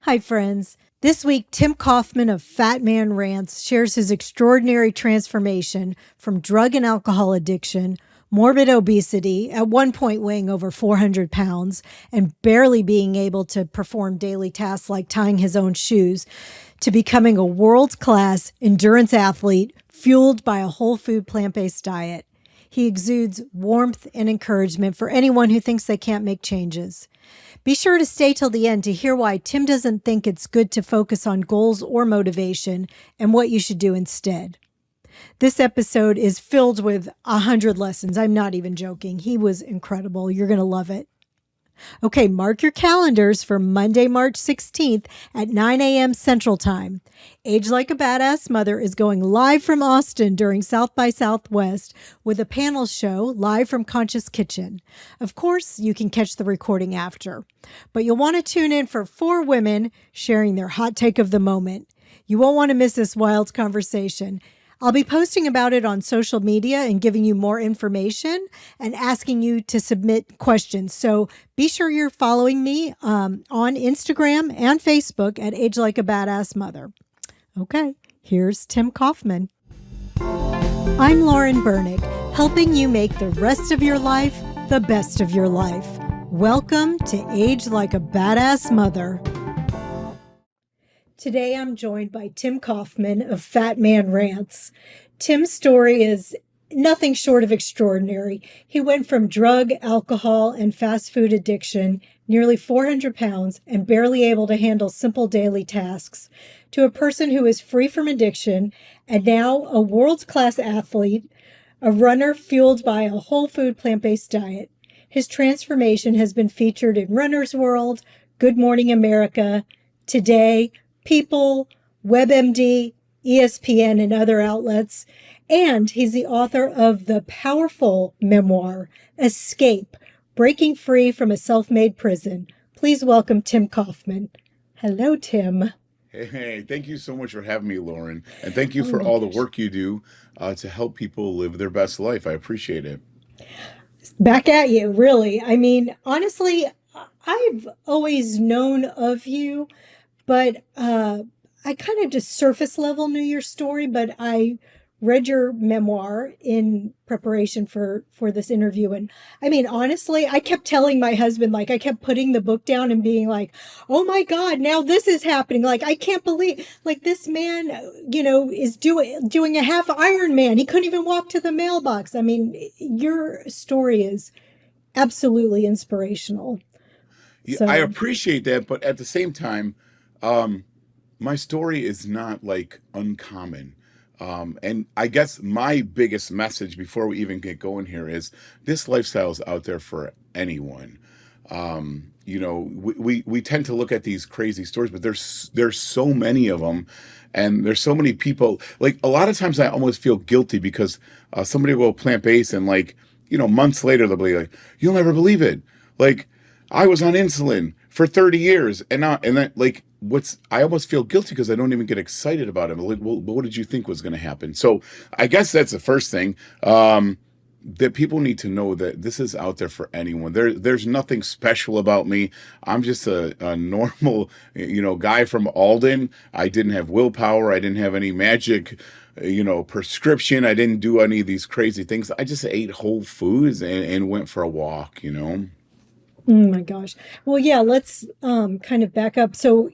Hi, friends. This week, Tim Kaufman of Fatman Rants shares his extraordinary transformation from drug and alcohol addiction, morbid obesity, at one point weighing over 400 pounds, and barely being able to perform daily tasks like tying his own shoes, to becoming a world-class endurance athlete fueled by a whole food plant-based diet. He exudes warmth and encouragement for anyone who thinks they can't make changes. Be sure to stay till the end to hear why Tim doesn't think it's good to focus on goals or motivation and what you should do instead. This episode is filled with 100 lessons. I'm not even joking. He was incredible. You're going to love it. Okay, mark your calendars for Monday, March 16th at 9 a.m. Central Time. Age Like a Badass Mother is going live from Austin during South by Southwest with a panel show live from Conscious Kitchen. Of course, you can catch the recording after, but you'll want to tune in for 4 women sharing their hot take of the moment. You won't want to miss this wild conversation. I'll be posting about it on social media and giving you more information and asking you to submit questions. So be sure you're following me on Instagram and Facebook at Age Like a Badass Mother. Okay, here's Tim Kaufman. I'm Lauren Bernick, helping you make the rest of your life the best of your life. Welcome to Age Like a Badass Mother. Today, I'm joined by Tim Kaufman of Fatman Rants. Tim's story is nothing short of extraordinary. He went from drug, alcohol, and fast food addiction, nearly 400 pounds, and barely able to handle simple daily tasks, to a person who is free from addiction and now a world-class athlete, a runner fueled by a whole food plant-based diet. His transformation has been featured in Runner's World, Good Morning America, Today, People, WebMD, ESPN, and other outlets. And he's the author of the powerful memoir, Escape, Breaking Free from a Self-Made Prison. Please welcome Tim Kaufman. Hello, Tim. Hey, thank you so much for having me, Lauren. And thank you for all the work you do to help people live their best life. I appreciate it. Back at you, really. I mean, honestly, I've always known of you, but I kind of just surface level knew your story, but I read your memoir in preparation for this interview. And I mean, honestly, I kept telling my husband, like, I kept putting the book down and being like, oh my God, now this is happening. Like, I can't believe, like, this man, is doing a half Ironman. He couldn't even walk to the mailbox. I mean, your story is absolutely inspirational. Yeah, I appreciate that, but at the same time, my story is not like uncommon. And I guess my biggest message before we even get going here is this lifestyle is out there for anyone. We tend to look at these crazy stories, but there's so many of them, and there's so many people. Like, a lot of times I almost feel guilty because somebody will plant-based and, like, months later they'll be like, you'll never believe it. Like, I was on insulin for 30 years and then, like, I almost feel guilty because I don't even get excited about it. Like, well, what did you think was going to happen? So I guess that's the first thing, that people need to know, that this is out there for anyone. There's nothing special about me. I'm just a normal, guy from Alden. I didn't have willpower. I didn't have any magic, prescription. I didn't do any of these crazy things. I just ate whole foods and went for a walk, Oh my gosh. Well, yeah, let's kind of back up. So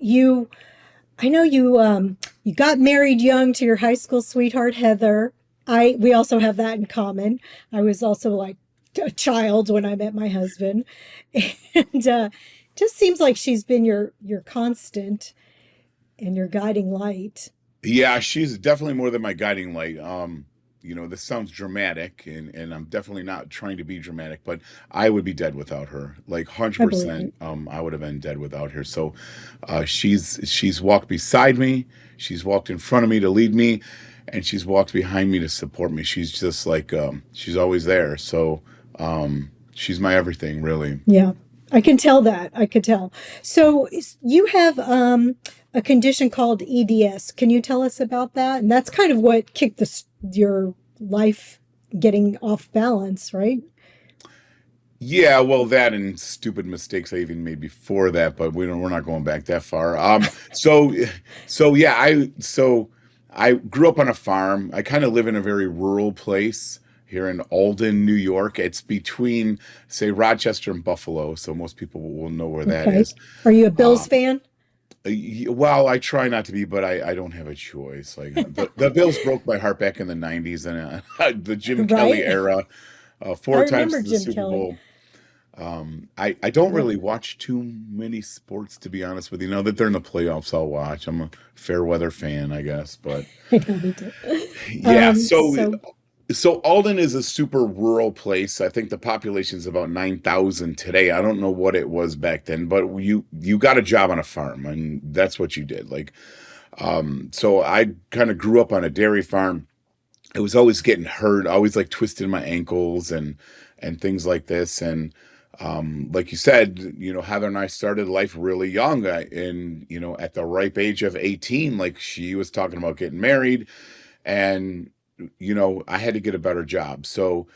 I know you got married young to your high school sweetheart, Heather. We also have that in common. I was also like a child when I met my husband. And just seems like she's been your constant and your guiding light. Yeah, she's definitely more than my guiding light. This sounds dramatic, and I'm definitely not trying to be dramatic, but I would be dead without her. Like, 100%, I would have been dead without her. So she's walked beside me, she's walked in front of me to lead me, and she's walked behind me to support me. She's just like, she's always there. So she's my everything, really. Yeah, I can tell that. I could tell. So you have a condition called EDS. Can you tell us about that? And that's kind of what kicked your life getting off balance, right? Yeah, well, that and stupid mistakes I even made before that, but we're not going back that far. So yeah, I grew up on a farm. I kind of live in a very rural place here in Alden, New York. It's between, say, Rochester and Buffalo, so most people will know where that Okay. is. Are you a Bills Um, fan? well, I try not to be, but I don't have a choice. Like the Bills broke my heart back in the '90s and the Jim Kelly Right? era, I four times remember to the Jim Super Kelly. Bowl. I don't Yep. really watch too many sports, to be honest with you. Now that they're in the playoffs, I'll watch. I'm a fair weather fan, I guess. But I know me too. yeah, So so Alden is a super rural place. I think the population is about 9,000 today. I don't know what it was back then, but you got a job on a farm, and that's what you did. Like, so I kind of grew up on a dairy farm. I was always getting hurt, always like twisting my ankles and things like this. And like you said, Heather and I started life really young, and at the ripe age of 18, like she was talking about getting married, and I had to get a better job. So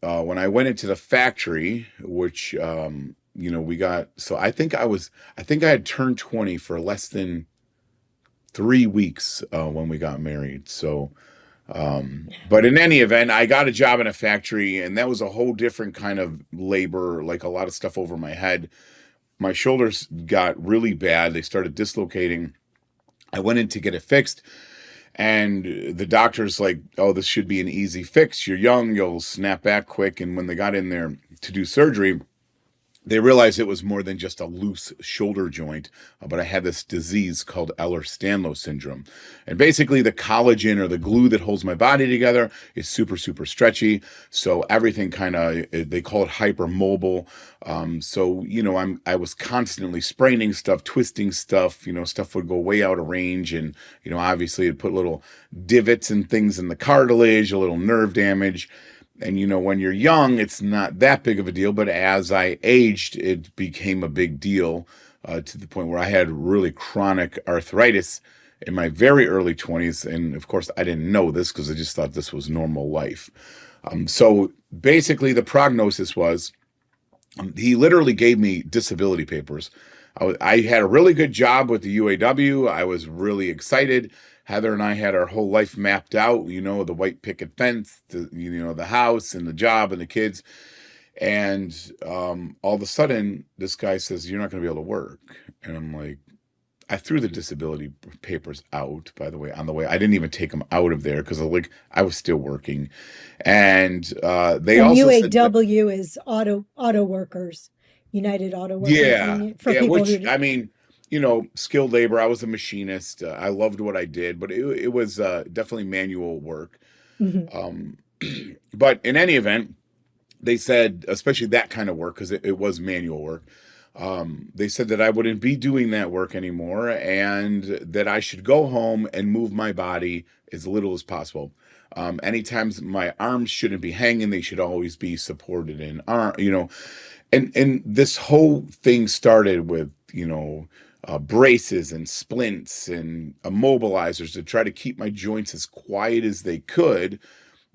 when I went into the factory, which we got, so I think I had turned 20 for less than 3 weeks when we got married. So but in any event, I got a job in a factory, and that was a whole different kind of labor, like a lot of stuff over my head. My shoulders got really bad. They started dislocating. I went in to get it fixed, and the doctor's like, "Oh, this should be an easy fix. You're young, you'll snap back quick." And when they got in there to do surgery, they realized it was more than just a loose shoulder joint, but I had this disease called Ehlers-Danlos syndrome. And basically, the collagen or the glue that holds my body together is super, super stretchy. So everything kind of, they call it hypermobile. So, I was constantly spraining stuff, twisting stuff, stuff would go way out of range. And, obviously it put little divots and things in the cartilage, a little nerve damage. And when you're young, it's not that big of a deal. But as I aged, it became a big deal to the point where I had really chronic arthritis in my very early 20s. And of course, I didn't know this because I just thought this was normal life. So basically, the prognosis was he literally gave me disability papers. I had a really good job with the UAW. I was really excited. Heather and I had our whole life mapped out, the white picket fence, the house and the job and the kids. And all of a sudden, this guy says, "You're not going to be able to work." And I'm like, I threw the disability papers out, by the way, on the way. I didn't even take them out of there because I was still working. And they and also said, UAW is auto workers, United Auto Workers yeah, Union for yeah, people which who I mean, skilled labor. I was a machinist. I loved what I did, but it was definitely manual work. Mhm. Um, but in any event, they said, especially that kind of work, because it was manual work. They said that I wouldn't be doing that work anymore, and that I should go home and move my body as little as possible. Anytime my arms shouldn't be hanging, they should always be supported in arm. And this whole thing started with braces and splints and immobilizers to try to keep my joints as quiet as they could,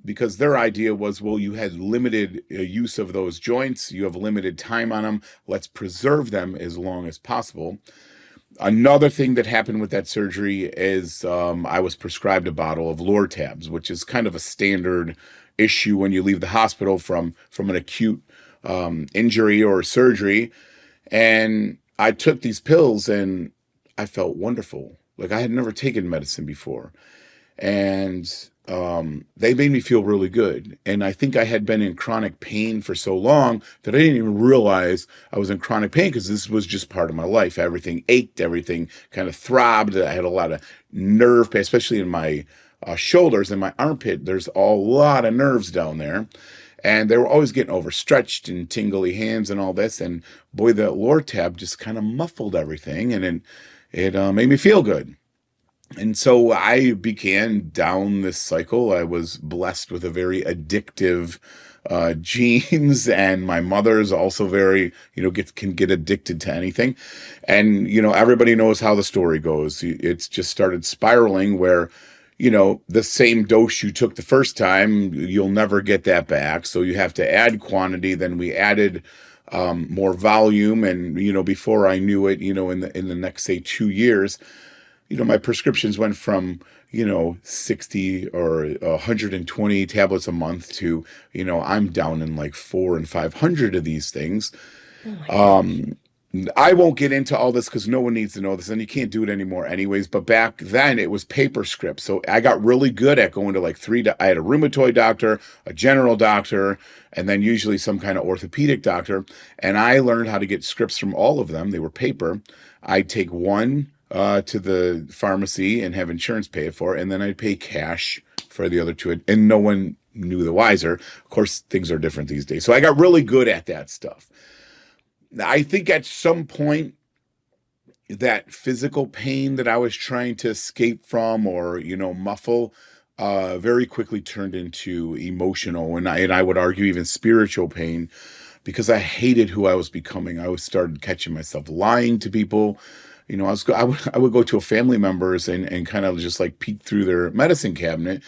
because their idea was, well, you had limited use of those joints, you have limited time on them, let's preserve them as long as possible. Another thing that happened with that surgery is I was prescribed a bottle of Lortabs, which is kind of a standard issue when you leave the hospital from an acute injury or surgery. And I took these pills and I felt wonderful. Like I had never taken medicine before. And they made me feel really good. And I think I had been in chronic pain for so long that I didn't even realize I was in chronic pain because this was just part of my life. Everything ached, everything kind of throbbed. I had a lot of nerve pain, especially in my shoulders and my armpit. There's a lot of nerves down there. And they were always getting overstretched and tingly hands and all this. And boy, the Lortab just kind of muffled everything, and it made me feel good. And so I began down this cycle. I was blessed with a very addictive genes, and my mother is also very, can get addicted to anything. And everybody knows how the story goes. It's just started spiraling where the same dose you took the first time, you'll never get that back. So you have to add quantity. Then we added more volume. And, before I knew it, in the next, say, 2 years, my prescriptions went from, 60 or 120 tablets a month to, I'm down in like 400 and 500 of these things. Oh my gosh. Um, I won't get into all this because no one needs to know this, and you can't do it anymore anyways. But back then it was paper scripts. So I got really good at going to like I had a rheumatoid doctor, a general doctor, and then usually some kind of orthopedic doctor. And I learned how to get scripts from all of them. They were paper. I'd take one to the pharmacy and have insurance pay it for, and then I'd pay cash for the other two. And no one knew the wiser. Of course, things are different these days. So I got really good at that stuff. I think at some point that physical pain that I was trying to escape from or, muffle, very quickly turned into emotional and I would argue even spiritual pain because I hated who I was becoming. I was started catching myself lying to people. I would go to a family members and kind of just like peek through their medicine cabinet.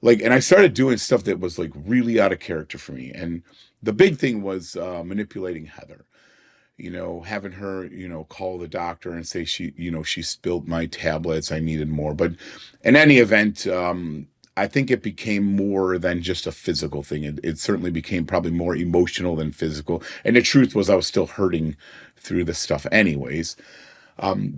And I started doing stuff that was like really out of character for me. And the big thing was manipulating Heather, having her, call the doctor and say she spilled my tablets. I needed more. But in any event, I think it became more than just a physical thing. It certainly became probably more emotional than physical. And the truth was I was still hurting through this stuff anyways.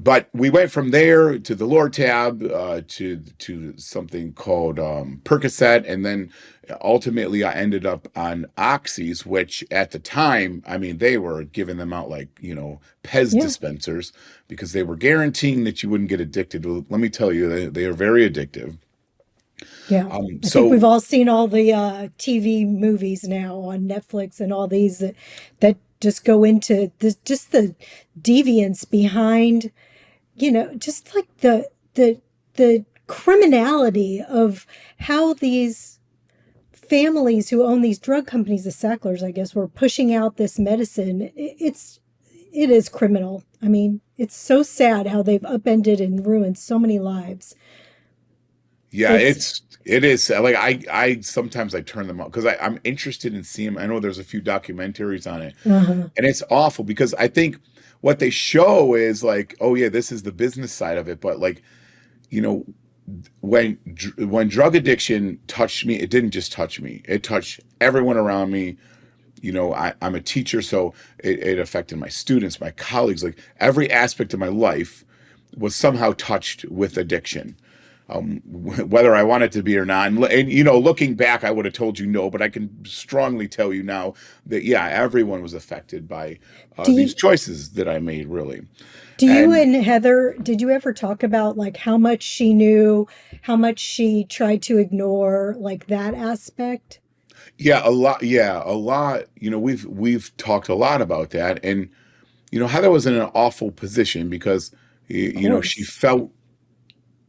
But we went from there to the Lortab, to something called Percocet, and then ultimately I ended up on Oxys, which at the time, I mean, they were giving them out like Pez Yeah. dispensers because they were guaranteeing that you wouldn't get addicted. Well, let me tell you, they are very addictive. Yeah. I think So we've all seen all the TV movies now on Netflix and all these that just go into this, just the deviance behind, just like the criminality of how these families who own these drug companies, the Sacklers, I guess, were pushing out this medicine. It is criminal. I mean, it's so sad how they've upended and ruined so many lives. yeah, It's it is like I sometimes I turn them up because I'm interested in seeing them. I know there's a few documentaries on it, uh and it's awful because I think what they show is like, oh yeah, this is the business side of it, but like, you know, when drug addiction touched me, it didn't just touch me; it touched everyone around me. I'm a teacher, so it affected my students, my colleagues, like every aspect of my life was somehow touched with addiction, whether I want it to be or not. And looking back, I would have told you no, but I can strongly tell you now that yeah, everyone was affected by do these you choices that I made, really. do you And and Heather, did you ever talk about like how much she knew, how much she tried to ignore, like that aspect? yeah, a lot. Yeah, a lot. We've talked a lot about that, and Heather was in an awful position because Of she course. felt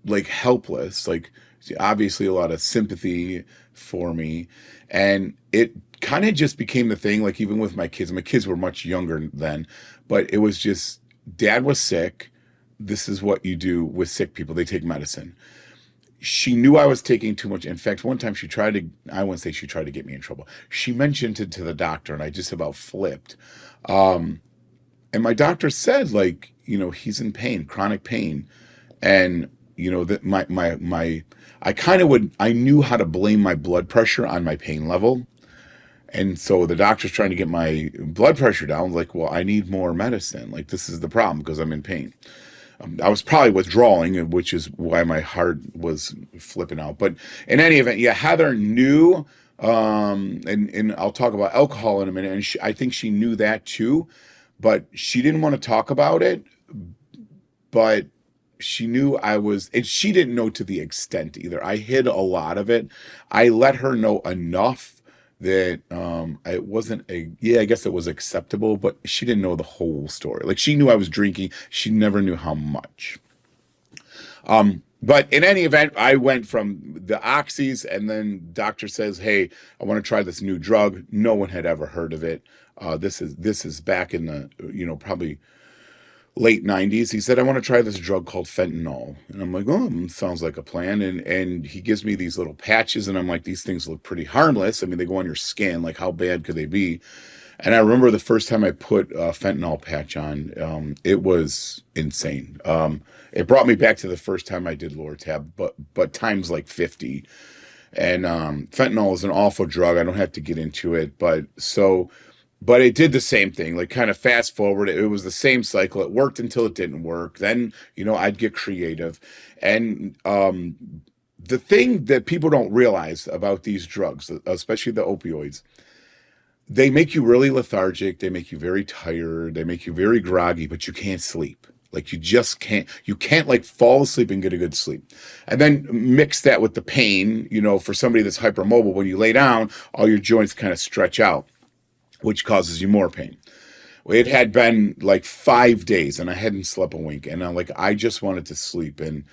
like helpless, like obviously a lot of sympathy for me. And it kind of just became the thing, like even with my kids were much younger then, but it was just dad was sick. This is what you do with sick people. They take medicine. She knew I was taking too much. In fact, one time I wouldn't say she tried to get me in trouble. She mentioned it to the doctor and I just about flipped. Um, and my doctor said, like, he's in pain, chronic pain. And that my I knew how to blame my blood pressure on my pain level. And so the doctor's trying to get my blood pressure down. Like, well, I need more medicine. Like, this is the problem because I'm in pain. I was probably withdrawing, which is why my heart was flipping out. But in any event, yeah, Heather knew, and I'll talk about alcohol in a minute. And I think she knew that too, but she didn't want to talk about it. But she knew I was, and she didn't know to the extent either. I hid a lot of it. I let her know enough that it wasn't I guess it was acceptable, but she didn't know the whole story. Like she knew I was drinking, she never knew how much. But in any event, I went from the oxys, and then doctor says, "Hey, I want to try this new drug." No one had ever heard of it. This is back in the probably late 90s. He said, I want to try this drug called fentanyl. And I'm like, oh, sounds like a plan. And he gives me these little patches, and I'm like, these things look pretty harmless. I mean, they go on your skin. Like, how bad could they be? And I remember the first time I put a fentanyl patch on, it was insane. It brought me back to the first time I did Lortab, but times like 50. And fentanyl is an awful drug. I don't have to get into it, but it did the same thing. Like, kind of fast forward, it was the same cycle. It worked until it didn't work. Then, I'd get creative. And the thing that people don't realize about these drugs, especially the opioids, they make you really lethargic. They make you very tired. They make you very groggy, but you can't sleep. Like, you just can't, like fall asleep and get a good sleep. And then mix that with the pain, for somebody that's hypermobile, when you lay down, all your joints kind of stretch out, which causes you more pain. It had been like 5 days and I hadn't slept a wink. And I just wanted to sleep. And,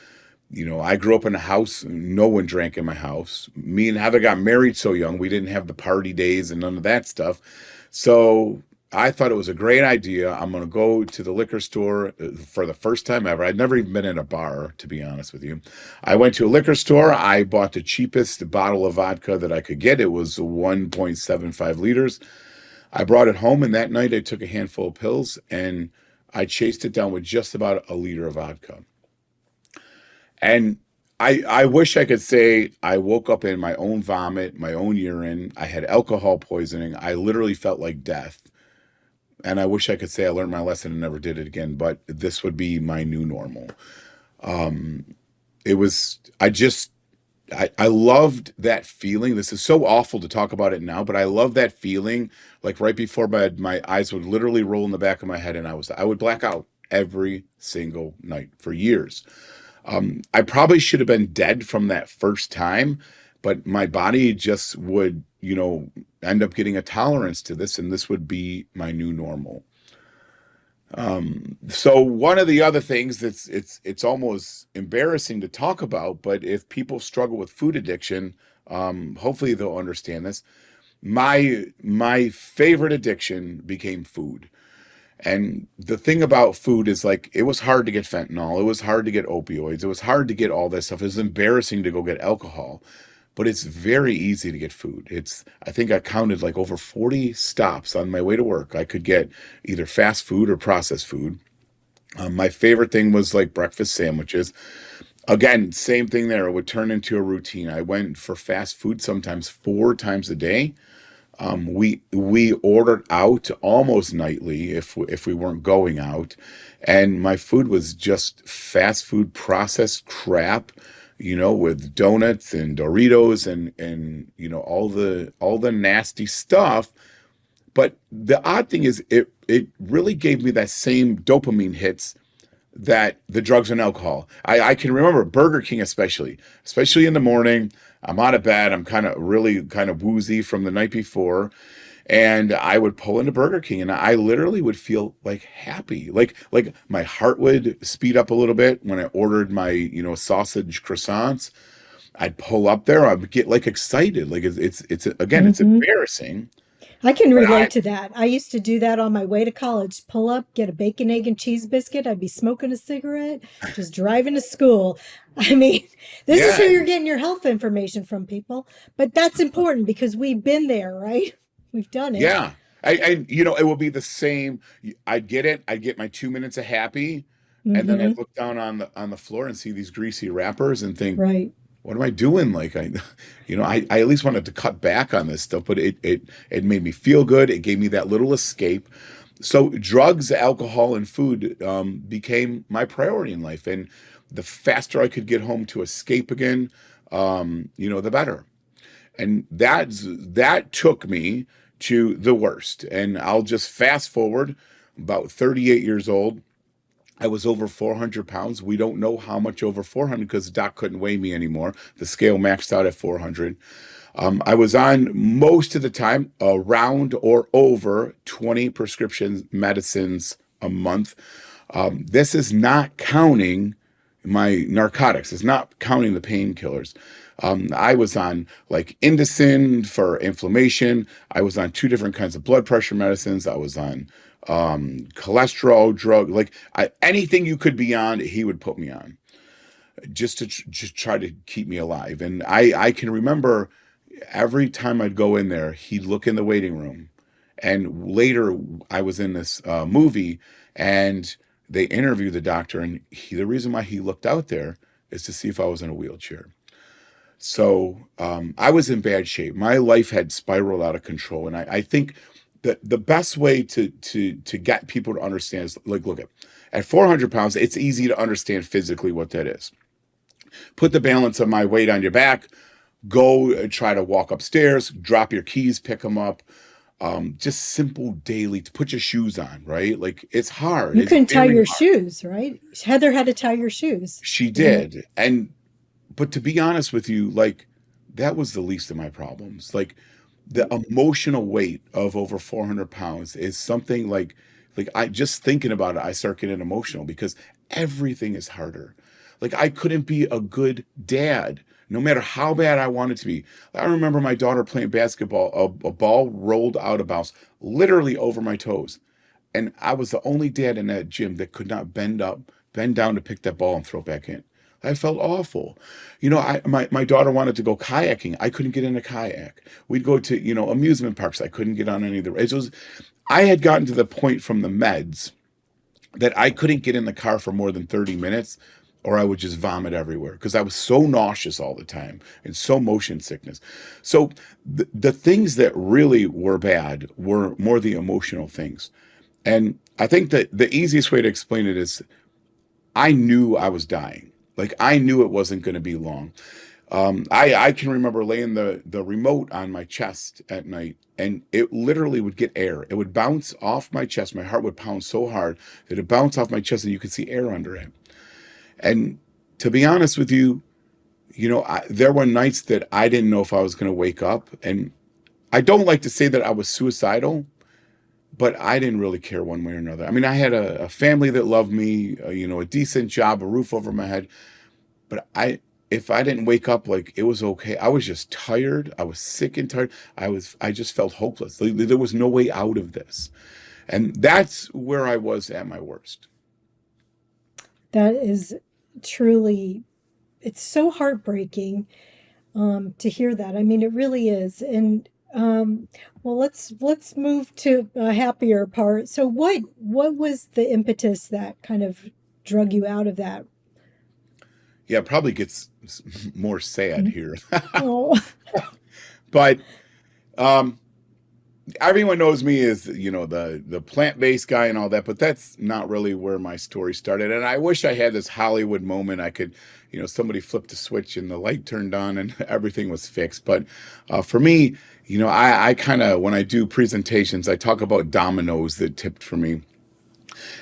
I grew up in a house. No one drank in my house. Me and Heather got married so young. We didn't have the party days and none of that stuff. So I thought it was a great idea. I'm going to go to the liquor store for the first time ever. I'd never even been in a bar, to be honest with you. I went to a liquor store. I bought the cheapest bottle of vodka that I could get. It was 1.75 liters. I brought it home, and that night I took a handful of pills, and I chased it down with just about a liter of vodka. And I wish I could say I woke up in my own vomit, my own urine. I had alcohol poisoning. I literally felt like death. And I wish I could say I learned my lesson and never did it again, but this would be my new normal. It was, I loved that feeling. This is so awful to talk about it now, but I love that feeling. Like, right before bed, my eyes would literally roll in the back of my head, and I would black out every single night for years. I probably should have been dead from that first time, but my body just would, end up getting a tolerance to this, and this would be my new normal. So one of the other things it's almost embarrassing to talk about, but if people struggle with food addiction, hopefully they'll understand this. My favorite addiction became food. And the thing about food is, like, it was hard to get fentanyl. It was hard to get opioids. It was hard to get all this stuff. It was embarrassing to go get alcohol, but it's very easy to get food. I think I counted like over 40 stops on my way to work. I could get either fast food or processed food. My favorite thing was like breakfast sandwiches. Again, same thing there. It would turn into a routine. I went for fast food sometimes 4 times a day. We ordered out almost nightly if we weren't going out, and my food was just fast food processed crap, with donuts and Doritos and all the nasty stuff. But the odd thing is, it really gave me that same dopamine hits that the drugs and alcohol. I can remember Burger King, especially in the morning. I'm out of bed. I'm kind of woozy from the night before. And I would pull into Burger King, and I literally would feel like happy. Like my heart would speed up a little bit when I ordered my, sausage croissants. I'd pull up there. I would get like excited. Like, it's again, it's embarrassing. I can But relate to that. I used to do that on my way to college. Pull up, get a bacon, egg, and cheese biscuit. I'd be smoking a cigarette, just driving to school. I mean, this is who yeah, you're getting your health information from, people. But that's important because we've been there, right? We've done it. yeah. It will be the same. I'd get it. I'd get my 2 minutes of happy, and then Hmm. I'd look down on the floor and see these greasy wrappers and think, Right. what am I doing? Like, I at least wanted to cut back on this stuff, but it made me feel good. It gave me that little escape. So drugs, alcohol, and food became my priority in life. And the faster I could get home to escape again, the better. And that took me to the worst. And I'll just fast forward, about 38 years old. I was over 400 pounds. We don't know how much over 400 because the doc couldn't weigh me anymore. The scale maxed out at 400. I was on, most of the time, around or over 20 prescription medicines a month. This is not counting my narcotics. It's not counting the painkillers. I was on like Indocin for inflammation. I was on 2 different kinds of blood pressure medicines. I was on cholesterol drug, like anything you could be on, he would put me on just to just try to keep me alive. And I can remember every time I'd go in there, he'd look in the waiting room. And later, I was in this movie, and they interviewed the doctor, and the reason why he looked out there is to see if I was in a wheelchair. So I was in bad shape. My life had spiraled out of control, and I think that the best way to get people to understand is, like, look at 400 pounds, it's easy to understand physically what that is. Put the balance of my weight on your back, go try to walk upstairs, drop your keys, pick them up. Just simple daily to put your shoes on, right? Like, it's hard. You It's couldn't tie very your hard. shoes, right? Heather had to tie your shoes. She Isn't it? did. But to be honest with you, like, that was the least of my problems. Like, the emotional weight of over 400 pounds is something like I just thinking about it, I start getting emotional because everything is harder. Like, I couldn't be a good dad, no matter how bad I wanted to be. I remember my daughter playing basketball, a ball rolled out of bounds, literally over my toes. And I was the only dad in that gym that could not bend down to pick that ball and throw it back in. I felt awful. My daughter wanted to go kayaking. I couldn't get in a kayak. We'd go to, amusement parks. I couldn't get on any of the, I had gotten to the point from the meds that I couldn't get in the car for more than 30 minutes or I would just vomit everywhere because I was so nauseous all the time and so motion sickness. So the things that really were bad were more the emotional things. And I think that the easiest way to explain it is I knew I was dying. Like, I knew it wasn't going to be long. I can remember laying the remote on my chest at night, and it literally would get air. It would bounce off my chest. My heart would pound so hard that it would bounce off my chest, and you could see air under it. And to be honest with you, there were nights that I didn't know if I was going to wake up. And I don't like to say that I was suicidal, but I didn't really care one way or another. I mean, I had a family that loved me, a decent job, a roof over my head. But if I didn't wake up, like, it was okay. I was just tired. I was sick and tired. I just felt hopeless. Like, there was no way out of this. And that's where I was at my worst. That is truly, it's so heartbreaking to hear that. I mean, it really is. And well, let's move to a happier part. So what was the impetus that kind of drug you out of that? Yeah, it probably gets more sad here. Oh, But um, everyone knows me as, the plant-based guy and all that, but that's not really where my story started. And I wish I had this Hollywood moment. I could, somebody flipped a switch and the light turned on and everything was fixed. But for me, I kind of, when I do presentations, I talk about dominoes that tipped for me.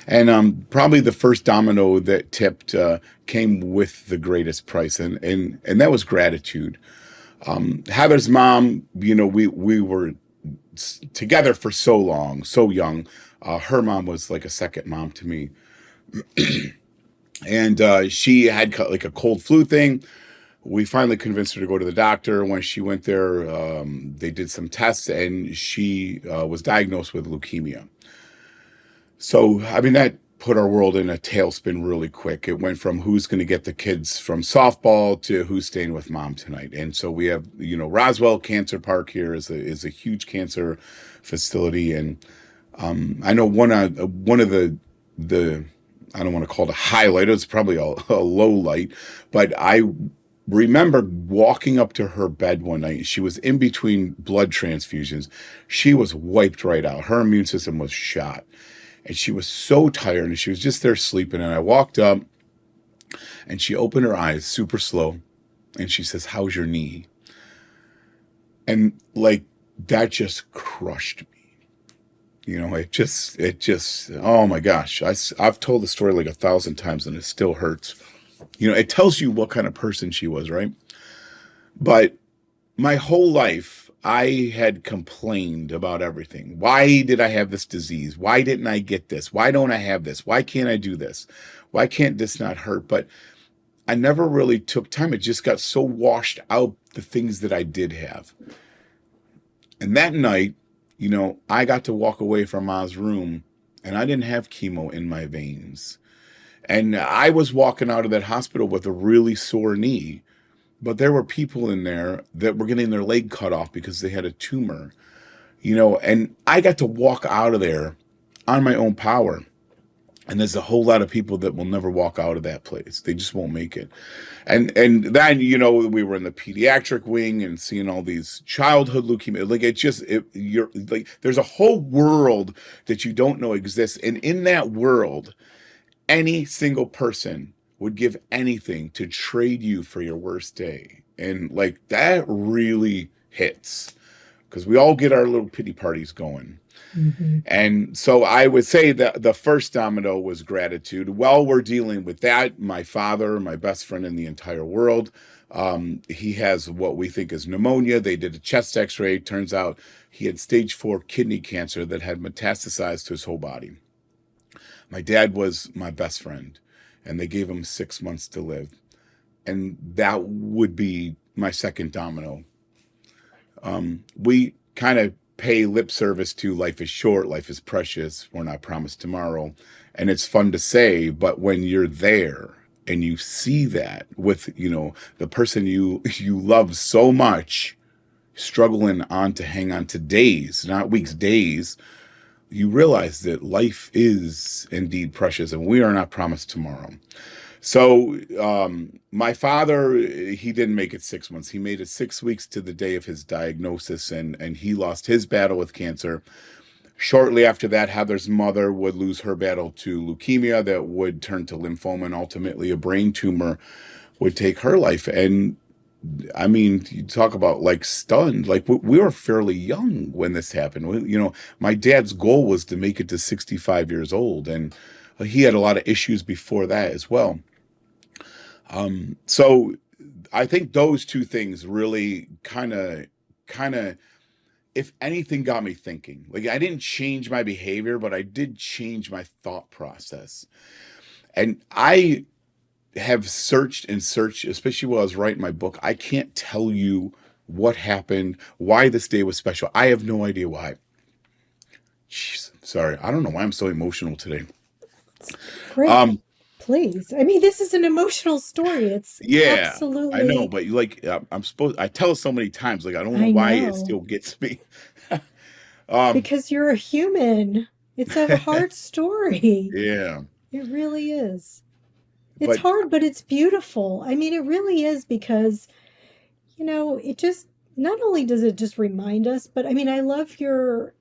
And probably the first domino that tipped came with the greatest price, and that was gratitude. Heather's mom, we were together for so long, so young. Her mom was like a second mom to me. And she had like a cold flu thing. We finally convinced her to go to the doctor. When she went there, they did some tests, and she was diagnosed with leukemia. So, I mean, that put our world in a tailspin really quick. It went from who's going to get the kids from softball to who's staying with mom tonight. And so we have, Roswell Cancer Park here is a huge cancer facility. And I know one of the I don't want to call it a highlight. It's probably a low light, but I remember walking up to her bed one night. She was in between blood transfusions. She was wiped right out. Her immune system was shot. And she was so tired, and she was just there sleeping. And I walked up, and she opened her eyes super slow, and she says, "How's your knee?" And like, that just crushed me. It just, oh my gosh. I've told the story like 1,000 times, and it still hurts. It tells you what kind of person she was, right? But my whole life, I had complained about everything. Why did I have this disease? Why didn't I get this? Why don't I have this? Why can't I do this? Why can't this not hurt? But I never really took time. It just got so washed out, the things that I did have. And that night, I got to walk away from Ma's room, and I didn't have chemo in my veins. And I was walking out of that hospital with a really sore knee, but there were people in there that were getting their leg cut off because they had a tumor, and I got to walk out of there on my own power. And there's a whole lot of people that will never walk out of that place. They just won't make it. And then, we were in the pediatric wing and seeing all these childhood leukemia. Like you're like, there's a whole world that you don't know exists. And in that world, any single person would give anything to trade you for your worst day. And like that really hits because we all get our little pity parties going. Mm-hmm. And so I would say that the first domino was gratitude. While we're dealing with that, my father, my best friend in the entire world, he has what we think is pneumonia. They did a chest x-ray. Turns out he had stage 4 kidney cancer that had metastasized to his whole body. My dad was my best friend, and they gave him 6 months to live. And that would be my second domino. We kind of pay lip service to life is short, life is precious, we're not promised tomorrow. And it's fun to say, but when you're there and you see that with, the person you love so much struggling on to hang on to days, not weeks, days, you realize that life is indeed precious and we are not promised tomorrow. So my father, he didn't make it 6 months. He made it 6 weeks to the day of his diagnosis, and he lost his battle with cancer. Shortly after that, Heather's mother would lose her battle to leukemia that would turn to lymphoma, and ultimately a brain tumor would take her life. And I mean, you talk about like stunned, like we were fairly young when this happened. My dad's goal was to make it to 65 years old, and he had a lot of issues before that as well. So I think those two things really kind of, if anything, got me thinking. Like I didn't change my behavior, but I did change my thought process. And I have searched and searched, especially while I was writing my book. I can't tell you what happened, why this day was special. I have no idea why. Jeez, sorry. I don't know why I'm so emotional today. Great. Please. I mean, this is an emotional story. It's Yeah, absolutely. I know, but I tell it so many times, like, I don't know why it still gets me. Because you're a human. It's a hard story. Yeah. It really is. It's hard, but it's beautiful. I mean, it really is because, it just, not only does it just remind us, but I mean, I love you're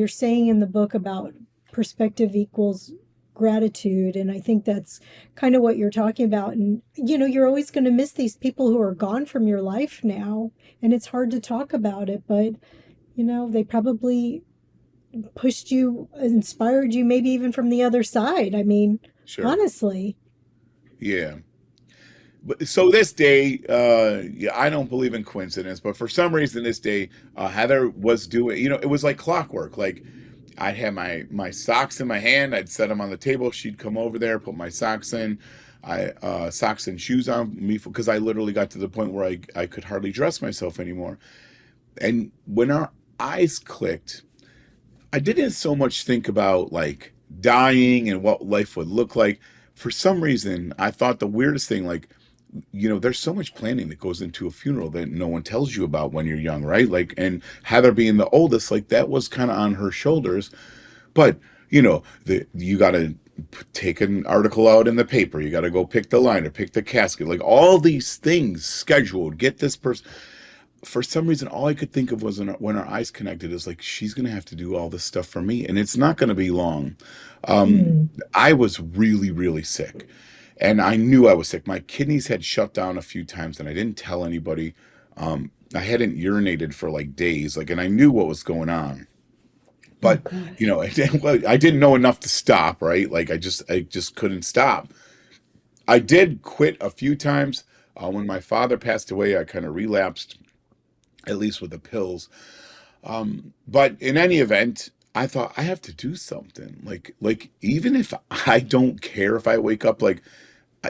saying in the book about perspective equals gratitude. And I think that's kind of what you're talking about. And, you're always going to miss these people who are gone from your life now. And it's hard to talk about it, but, they probably pushed you, inspired you, maybe even from the other side. I mean, Sure. honestly. Yeah. But so this day, I don't believe in coincidence, but for some reason this day, Heather was doing, it was like clockwork. Like I'd have my socks in my hand, I'd set them on the table. She'd come over there, put my socks in, socks and shoes on me because I literally got to the point where I could hardly dress myself anymore. And when our eyes clicked, I didn't so much think about like dying and what life would look like. For some reason, I thought the weirdest thing, like, there's so much planning that goes into a funeral that no one tells you about when you're young, right? Like, and Heather being the oldest, like that was kind of on her shoulders. But, you got to take an article out in the paper. You got to go pick the liner, pick the casket, like all these things scheduled, get this person. For some reason, all I could think of was when our eyes connected is like, she's going to have to do all this stuff for me. And it's not going to be long. I was really, really sick. And I knew I was sick. My kidneys had shut down a few times and I didn't tell anybody. I hadn't urinated for like days, and I knew what was going on. But, I didn't know enough to stop, right? Like I just couldn't stop. I did quit a few times. When my father passed away, I kind of relapsed, at least with the pills. But in any event, I thought I have to do something. Like even if I don't care if I wake up, like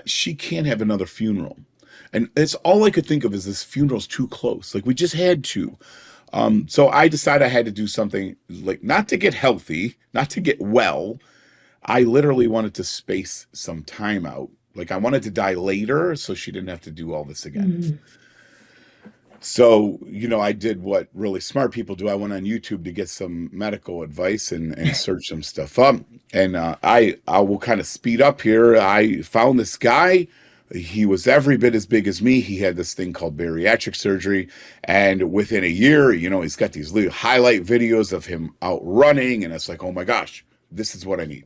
she can't have another funeral. And it's all I could think of is this funeral's too close. Like we just had two. So I decided I had to do something, like, not to get healthy, not to get well. I literally wanted to space some time out. Like, I wanted to die later so she didn't have to do all this again. Mm. So, I did what really smart people do. I went on YouTube to get some medical advice and search some stuff up. And I will kind of speed up here. I found this guy. He was every bit as big as me. He had this thing called bariatric surgery. And within a year, he's got these little highlight videos of him out running. And it's like, oh my gosh, this is what I need.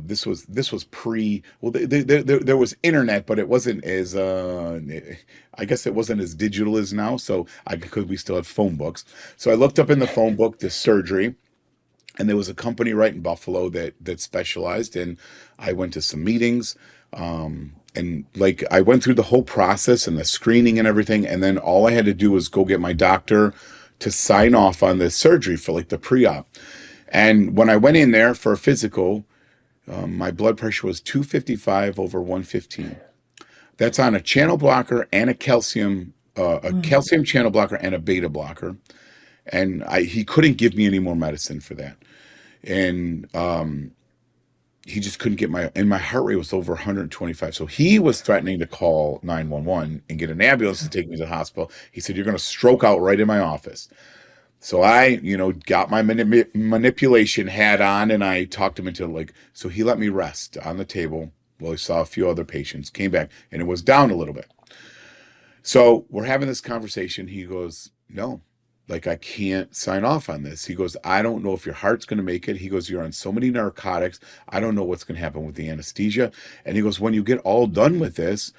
This was pre. Well, there was internet, but it wasn't as. I guess it wasn't as digital as now. So because we still had phone books. So I looked up in the phone book this surgery, and there was a company right in Buffalo that specialized. And I went to some meetings, and like I went through the whole process and the screening and everything. And then all I had to do was go get my doctor to sign off on the surgery for like the pre-op. And when I went in there for a physical. My blood pressure was 255 over 115. That's on a channel blocker and a calcium channel blocker and a beta blocker. And he couldn't give me any more medicine for that. And he just couldn't get my heart rate was over 125. So he was threatening to call 911 and get an ambulance to take me to the hospital. He said, "You're going to stroke out right in my office." So I, got my manipulation hat on, and I talked him into so he let me rest on the table while he saw a few other patients, came back, and it was down a little bit. So we're having this conversation. He goes, "No, I can't sign off on this." He goes, "I don't know if your heart's going to make it." He goes, "You're on so many narcotics. I don't know what's going to happen with the anesthesia." And he goes, "When you get all done with this,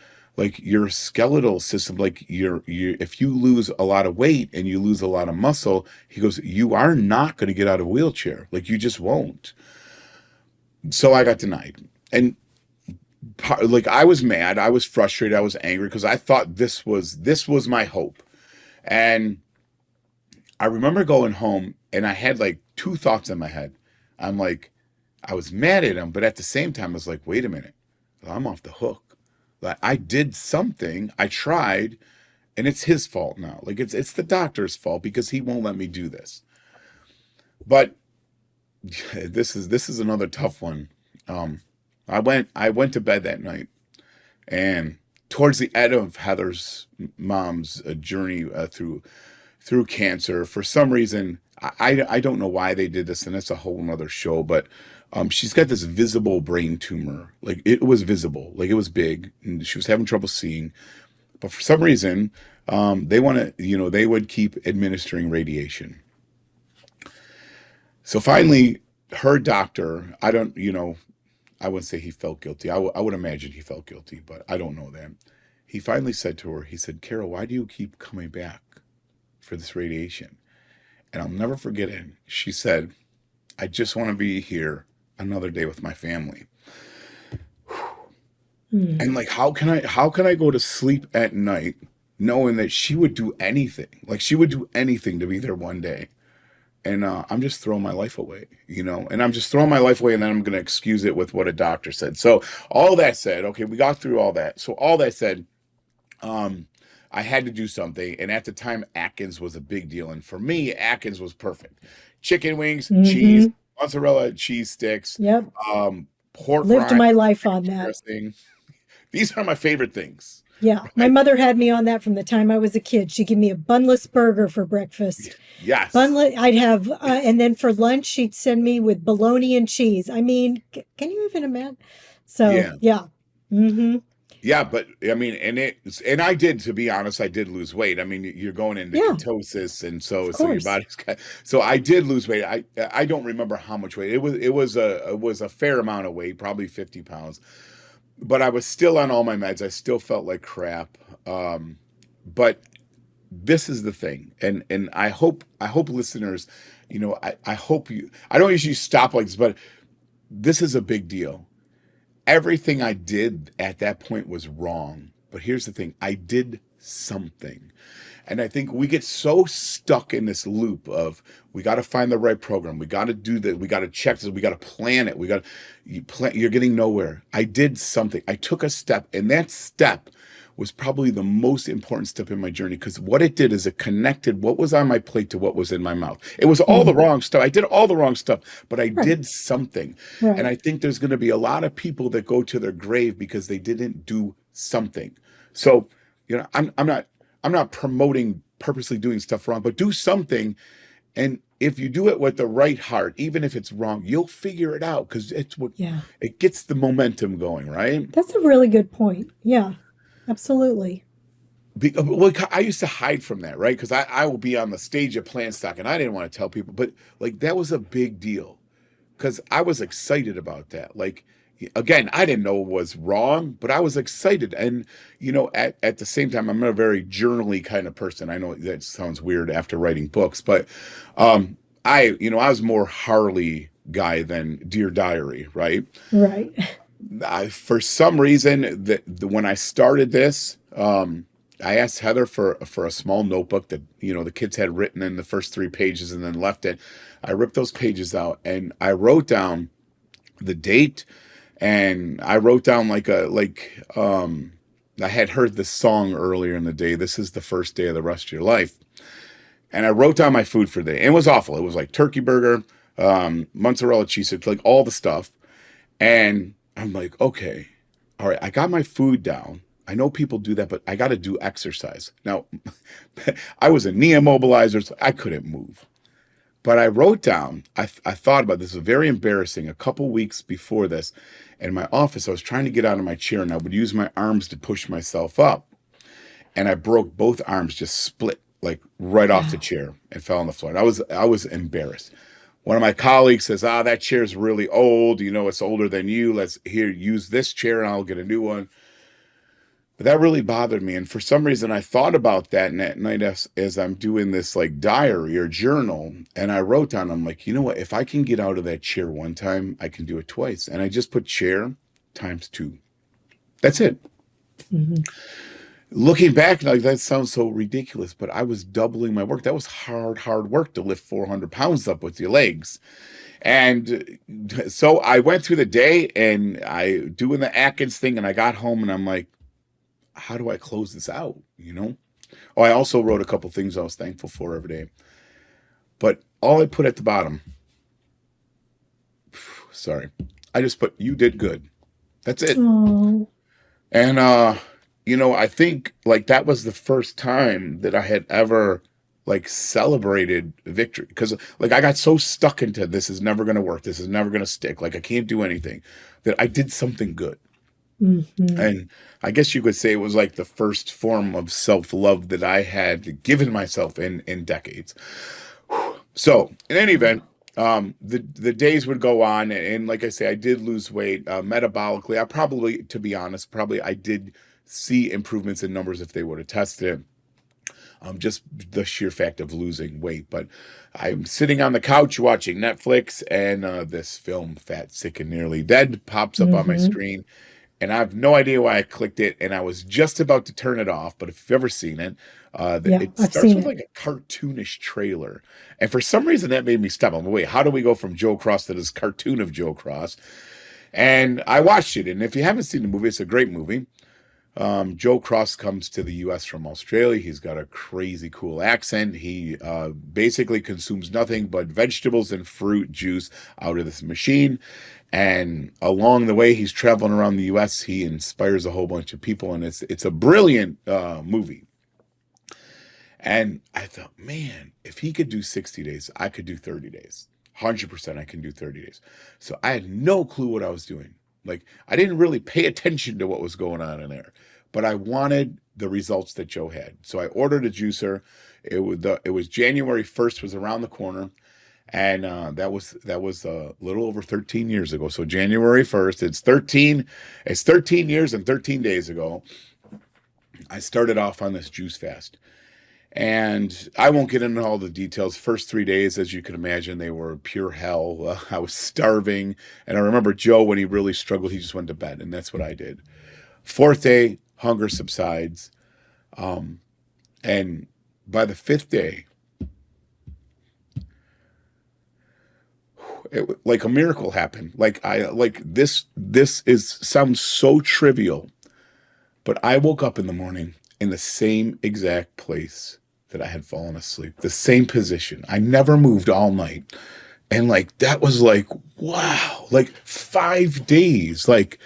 your skeletal system, if you lose a lot of weight and you lose a lot of muscle," he goes, "you are not going to get out of a wheelchair. You just won't." So I got denied. And I was mad. I was frustrated. I was angry because I thought this was my hope. And I remember going home and I had two thoughts in my head. I was mad at him, but at the same time, I was like, wait a minute, I'm off the hook. I did something, I tried, and it's his fault now. It's the doctor's fault because he won't let me do this. But this is another tough one. I went to bed that night, and towards the end of Heather's mom's journey through cancer, for some reason, I don't know why they did this, and it's a whole nother show, but she's got this visible brain tumor. It was visible, it was big, and she was having trouble seeing. But for some reason, they would keep administering radiation. So finally, her doctor, I wouldn't say he felt guilty. I would imagine he felt guilty, but I don't know that. He finally said to her, he said, "Carol, why do you keep coming back for this radiation?" And I'll never forget it. She said, "I just want to be here another day with my family." And how can I go to sleep at night knowing that she would do anything? She would do anything to be there one day. And I'm just throwing my life away, and I'm just throwing my life away, and then I'm going to excuse it with what a doctor said. So all that said, okay, we got through all that. So all that said, I had to do something. And at the time, Atkins was a big deal. And for me, Atkins was perfect. Chicken wings, cheese, mozzarella, cheese sticks, Yep. Pork Lived rind, my life on that. dressing. These are my favorite things. Yeah. My mother had me on that from the time I was a kid. She'd give me a bunless burger for breakfast. Yes. Bunless, I'd have, and then for lunch, she'd send me with bologna and cheese. I mean, can you even imagine? So, yeah. Mm-hmm. Yeah, but I mean, and I did, to be honest, I did lose weight. I mean, you're going into ketosis, and so your body's so I did lose weight. I don't remember how much weight. It was a fair amount of weight, probably 50 pounds. But I was still on all my meds. I still felt like crap. But this is the thing, and I hope listeners, I hope you. I don't usually stop like this, but this is a big deal. Everything I did at that point was wrong. But here's the thing, I did something. And I think we get so stuck in this loop of, we got to find the right program. We got to do that. We got to check this. We got to plan it. You're getting nowhere. I did something. I took a step, and that step was probably the most important step in my journey, because what it did is it connected what was on my plate to what was in my mouth. It was all the wrong stuff. I did all the wrong stuff, but I Right. did something. And Right. I think there's going to be a lot of people that go to their grave because they didn't do something. So, I'm not promoting purposely doing stuff wrong, but do something. And if you do it with the right heart, even if it's wrong, you'll figure it out, because it's what Yeah. it gets the momentum going, right? That's a really good point. Yeah. Absolutely. Well, I used to hide from that, right? Because I will be on the stage at Plant Stock, and I didn't want to tell people, but like that was a big deal because I was excited about that. Like, again, I didn't know it was wrong, but I was excited. And, at the same time, I'm a very journaly kind of person. I know that sounds weird after writing books, but I was more Harley guy than Dear Diary, right? Right. For some reason, when I started this, I asked Heather for a small notebook that the kids had written in the first 3 pages and then left it. I ripped those pages out and I wrote down the date, and I wrote down I had heard this song earlier in the day. This is the first day of the rest of your life, and I wrote down my food for the day. And it was awful. It was like turkey burger, mozzarella cheese, like all the stuff. And I'm like, okay, all right, I got my food down. I know people do that, but I got to do exercise. Now, I was a knee immobilizer, so I couldn't move. But I wrote down, I thought about this. It was very embarrassing. A couple weeks before this, in my office, I was trying to get out of my chair, and I would use my arms to push myself up. And I broke both arms, just split, like right off the Wow. chair, and fell on the floor. And I was embarrassed. One of my colleagues says, that chair's really old. It's older than you. Let's use this chair and I'll get a new one. But that really bothered me. And for some reason, I thought about that. And at night, as I'm doing this like diary or journal, and I wrote down, I'm like, you know what? If I can get out of that chair one time, I can do it twice. And I just put chair times 2. That's it. Hmm. Looking back, like that sounds so ridiculous, but I was doubling my work. That was hard work to lift 400 pounds up with your legs. And so I went through the day and I doing the Atkins thing, and I got home and I'm like, how do I close this out? Oh, I also wrote a couple things I was thankful for every day. But all I put at the bottom, sorry, I just put, you did good. That's it. Oh. And, I think like that was the first time that I had ever like celebrated victory, because like I got so stuck into this is never going to work. This is never going to stick. Like I can't do anything, that I did something good. Hmm. And I guess you could say it was like the first form of self-love that I had given myself in decades. So in any event, the days would go on, and like I say, I did lose weight metabolically. I probably, to be honest, probably I did see improvements in numbers if they would have tested it. Just the sheer fact of losing weight. But I'm sitting on the couch watching Netflix, and this film, Fat, Sick, and Nearly Dead, pops up on my Hmm. screen. And I have no idea why I clicked it, and I was just about to turn it off. But if you've ever seen it, Yeah, it I've starts seen with it. like a cartoonish trailer. And for some reason, that made me stop. I'm like, wait, how do we go from Joe Cross to this cartoon of Joe Cross? And I watched it. And if you haven't seen the movie, it's a great movie. Joe Cross comes to the US from Australia. He's got a crazy cool accent. He basically consumes nothing but vegetables and fruit juice out of this machine. And along the way, he's traveling around the US. He inspires a whole bunch of people, and it's a brilliant movie. And I thought, man, if he could do 60 days, I could do 30 days. 100% I can do 30 days. So I had no clue what I was doing. Like, I didn't really pay attention to what was going on in there, but I wanted the results that Joe had. So I ordered a juicer. It was January 1st was around the corner. And that was a little over 13 years ago. So January 1st, it's 13 years and 13 days ago. I started off on this juice fast. And I won't get into all the details. First 3 days, as you can imagine, they were pure hell. I was starving. And I remember Joe, when he really struggled, he just went to bed. And that's what I did. Fourth day, hunger subsides. And by the fifth day, like a miracle happened. Like this is sounds so trivial, But I woke up in the morning in the same exact place that I had fallen asleep, the same position. I never moved all night. And like that was like, wow, like 5 days. Like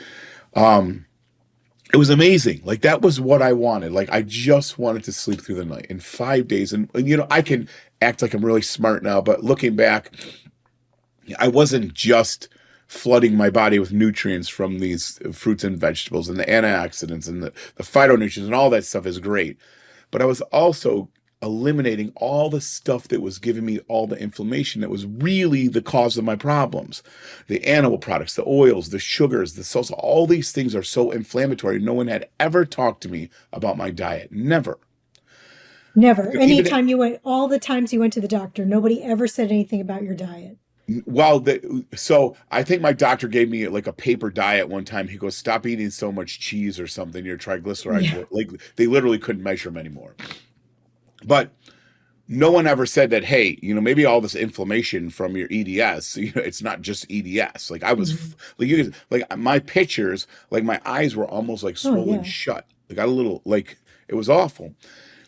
it was amazing. Like that was what I wanted. Like I just wanted to sleep through the night in 5 days. And you know, I can act like I'm really smart now, but looking back, I wasn't just flooding my body with nutrients from these fruits and vegetables and the antioxidants and the phytonutrients and all that stuff is great. But I was also eliminating all the stuff that was giving me all the inflammation that was really the cause of my problems. The animal products, the oils, the sugars, the salsa, all these things are so inflammatory. No one had ever talked to me about my diet. Never. Never. Even Anytime you went, all the times you went to the doctor, nobody ever said anything about your diet. well, so I think my doctor gave me like a paper diet one time. He goes, "Stop eating so much cheese or something. Your triglycerides Yeah. were like they literally couldn't measure them anymore." But no one ever said that, hey, you know, maybe all this inflammation from your EDS, you know, it's not just EDS. Like I was Mhm. like like my pictures, like my eyes were almost like Oh, swollen yeah. shut. Like got a little like it was awful.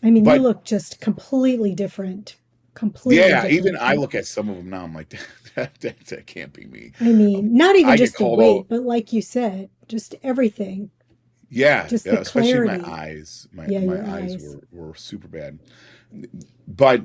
I mean, you But look just completely different. Completely yeah, even different. I look at some of them now, I'm like, that can't be me. I mean, not even I get just the called out. weight, but like you said, just everything, Yeah, just yeah, the especially my clarity. eyes. My Yeah, my your eyes eyes. were super bad. But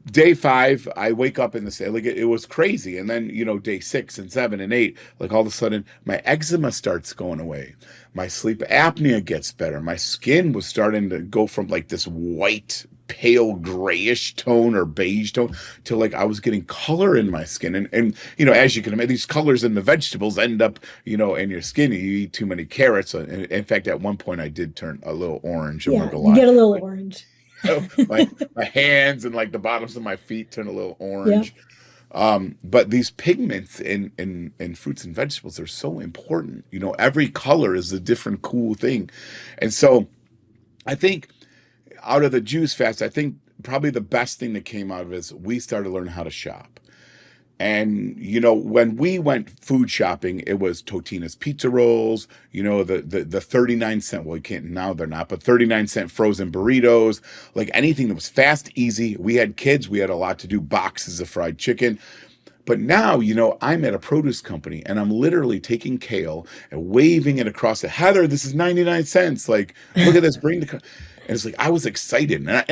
day 5, I wake up in the same like it was crazy, and then you know day 6 and 7 and 8, like all of a sudden my eczema starts going away, my sleep apnea gets better, my skin was starting to go from like this white pale grayish tone or beige tone to like I was getting color in my skin, and you know as you can imagine these colors in the vegetables end up you know in your skin. You eat too many carrots. In fact, at one point I did turn a little orange. I'm not Yeah, gonna you lie. get a little orange. my my hands and like the bottoms of my feet turn a little Yep. orange. But these pigments in fruits and vegetables are so important. You know, every color is a different cool thing. And so I think out of the juice fast, I think probably the best thing that came out of it is we started learning how to shop. And you know, when we went food shopping, it was Totina's pizza rolls, you know, the 39 cent, well, you can't now they're not, but 39 cent frozen burritos, like anything that was fast, easy. We had kids, we had a lot to do, boxes of fried chicken. But now, you know, I'm at a produce company and I'm literally taking kale and waving it across the Heather, this is 99 cents. Like, look at this, bring the and it's like I was excited. And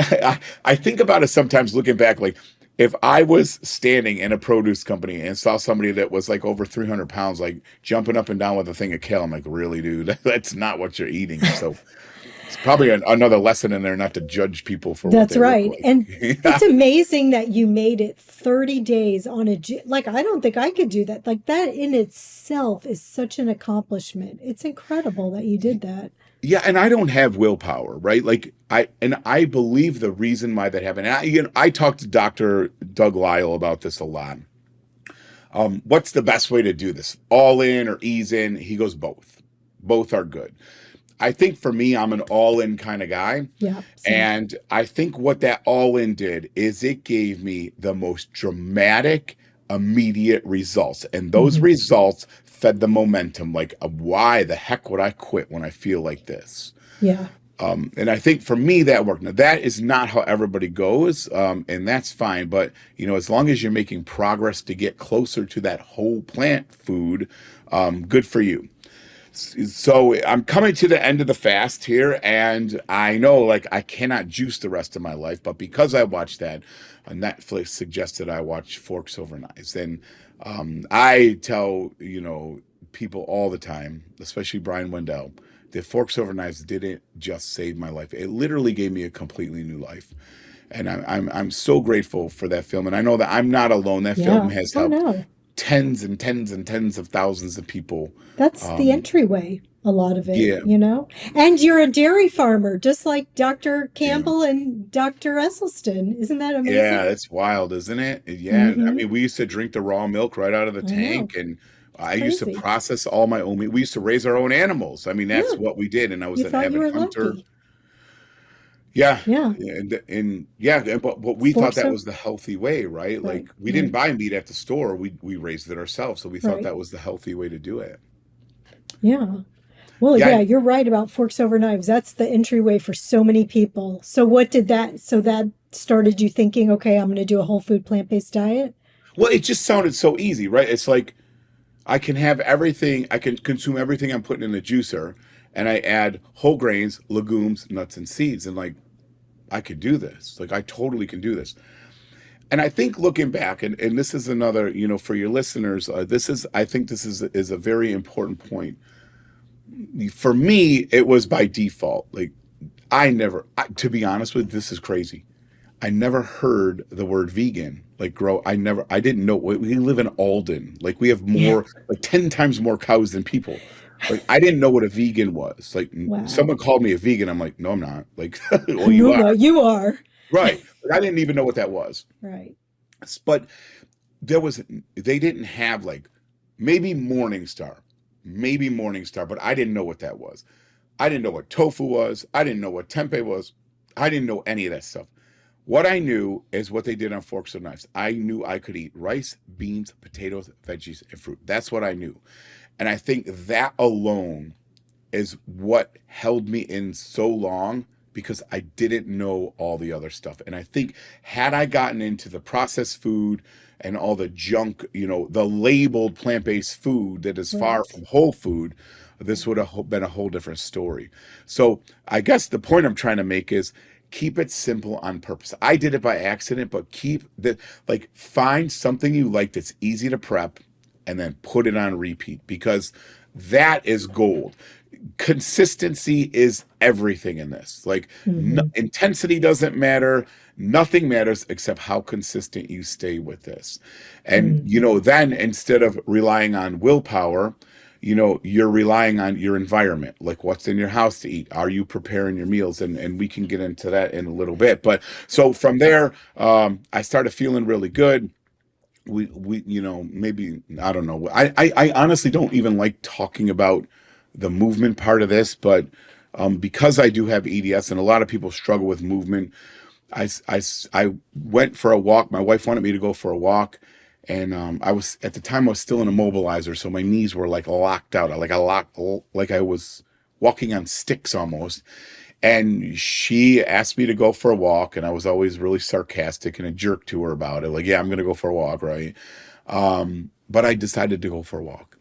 I think about it sometimes looking back, like if I was standing in a produce company and saw somebody that was like over 300 pounds, like jumping up and down with a thing of kale, I'm like, really, dude, that's not what you're eating. So it's probably another lesson in there not to judge people for what That's they look right. And like. it's amazing that you made it 30 days on like I don't think I could do that. Like that in itself is such an accomplishment. It's incredible that you did that. Yeah, and I don't have willpower, right? Like I believe the reason why that happened. I talked to Dr. Doug Lyle about this a lot. What's the best way to do this? All in or ease in? He goes both. Both are good. I think for me, I'm an all in kind of guy. Yeah, same. And I think what that all in did is it gave me the most dramatic, immediate results. And those Hmm. results fed the momentum. Like, why the heck would I quit when I feel like this? Yeah. And I think for me that worked. Now that is not how everybody goes, and that's fine. But you know, as long as you're making progress to get closer to that whole plant food, good for you. So I'm coming to the end of the fast here, and I know like I cannot juice the rest of my life, but because I watched that, Netflix suggested I watch Forks Over Knives, and I tell you know people all the time, especially Brian Wendell, that Forks Over Knives didn't just save my life; it literally gave me a completely new life, and I'm so grateful for that film, and I know that I'm not alone. That film Yeah. has Oh helped no. tens and tens and tens of thousands of people. That's the Um, entryway, a lot of it, yeah, you know? And you're a dairy farmer, just like Dr. yeah. Campbell and Dr. Esselstyn. Isn't that Yeah, amazing? that's wild, isn't it? Yeah, I Hmm. mean, we used to drink the raw milk right out of the I know. tank, and It's I used to crazy. process all my own meat. We used to raise our own animals. I mean, that's Yeah. what we did, and I was You an thought you avid were hunter. lucky. Yeah, Yeah. and yeah, but we thought Forks that up. was the healthy way, right? Right. Like we didn't Right. buy meat at the store. We raised it ourselves, so we thought Right. that was the healthy way to do it. Yeah. Well, Yeah. yeah, you're right about forks over knives. That's the entryway for so many people. So what did that, so that started you thinking, okay, I'm going to do a whole food plant-based diet? Well, it just sounded so easy, right? It's like I can have everything, I can consume everything I'm putting in the juicer, and I add whole grains, legumes, nuts, and seeds. And like, I could do this. Like, I totally can do this. And I think looking back, and this is another, for your listeners, I think this is a very important point. For me, it was by default. Like, to be honest with you, this is crazy. I never heard the word vegan. I didn't know. We live in Alden. Like, we have Yeah. more, like 10 times more cows than people. Like, I didn't know what a vegan was. Like, Wow. someone called me a vegan. I'm like, no, I'm not. Like, well, you No, are. no, you are. Right. Like, I didn't even know what that was. Right. But they didn't have like maybe Morningstar, but I didn't know what that was. I didn't know what tofu was. I didn't know what tempeh was. I didn't know any of that stuff. What I knew is what they did on forks and knives. I knew I could eat rice, beans, potatoes, veggies, and fruit. That's what I knew. And I think that alone is what held me in so long because I didn't know all the other stuff. And I think had I gotten into the processed food and all the junk, the labeled plant-based food that is far Right. from whole food, this would have been a whole different story. So I guess the point I'm trying to make is keep it simple on purpose. I did it by accident, but find something you like that's easy to prep and then put it on repeat because that is gold. Consistency is everything in this. Like, Hmm. intensity doesn't matter. Nothing matters except how consistent you stay with this. And, Hmm. then instead of relying on willpower, you're relying on your environment, like what's in your house to eat. Are you preparing your meals? And we can get into that in a little bit. But so from there, I started feeling really good. We maybe I don't know. I honestly don't even like talking about the movement part of this, but because I do have EDS and a lot of people struggle with movement, I went for a walk. My wife wanted me to go for a walk, and I was at the time I was still in a mobilizer, so my knees were like locked out, like I was walking on sticks almost. And she asked me to go for a walk, and I was always really sarcastic and a jerk to her about it. Like, yeah, I'm going to go for a walk, right? But I decided to go for a walk.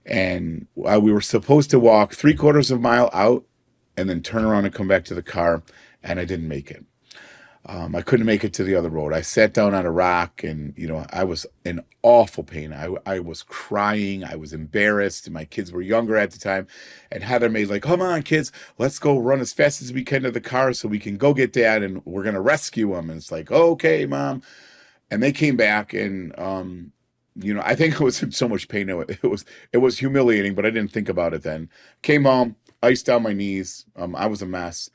And we were supposed to walk 3/4 of a mile out and then turn around and come back to the car. And I didn't make it. I couldn't make it to the other road. I sat down on a rock and, I was in awful pain. I was crying. I was embarrassed. And my kids were younger at the time. And Heather made like, come on, kids, let's go run as fast as we can to the car so we can go get dad and we're going to rescue him. And it's like, okay, mom. And they came back and, I think I was in so much pain. It was humiliating, but I didn't think about it then. Came home, iced down my knees. I was a mess.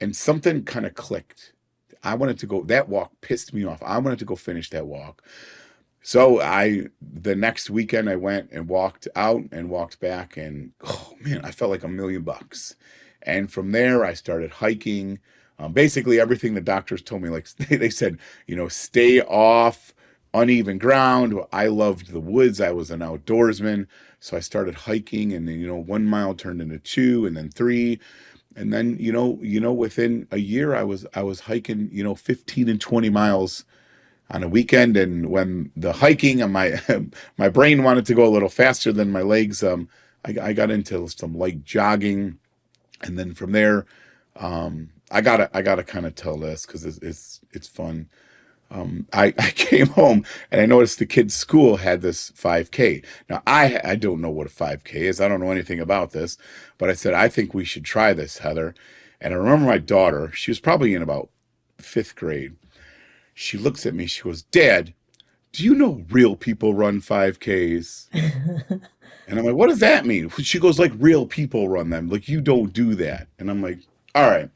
And something kind of clicked. I wanted to go. That walk pissed me off. I wanted to go finish that walk. So the next weekend, I went and walked out and walked back, and oh man, I felt like $1,000,000. And from there, I started hiking. Basically, everything the doctors told me, like they said, stay off uneven ground. I loved the woods. I was an outdoorsman, so I started hiking, and then 1 mile turned into 2, and then 3. And then, within a year, I was hiking, 15 and 20 miles on a weekend. And when the hiking and my my brain wanted to go a little faster than my legs, I got into some light jogging. And then from there, I gotta kind of tell this because it's fun. I came home and I noticed the kids' school had this 5K. Now I don't know what a 5K is. I don't know anything about this, but I said I think we should try this, Heather. And I remember my daughter. She was probably in about fifth grade. She looks at me. She goes, "Dad, do you know real people run 5Ks?" And I'm like, "What does that mean?" She goes, "Like real people run them. Like you don't do that." And I'm like, "All right."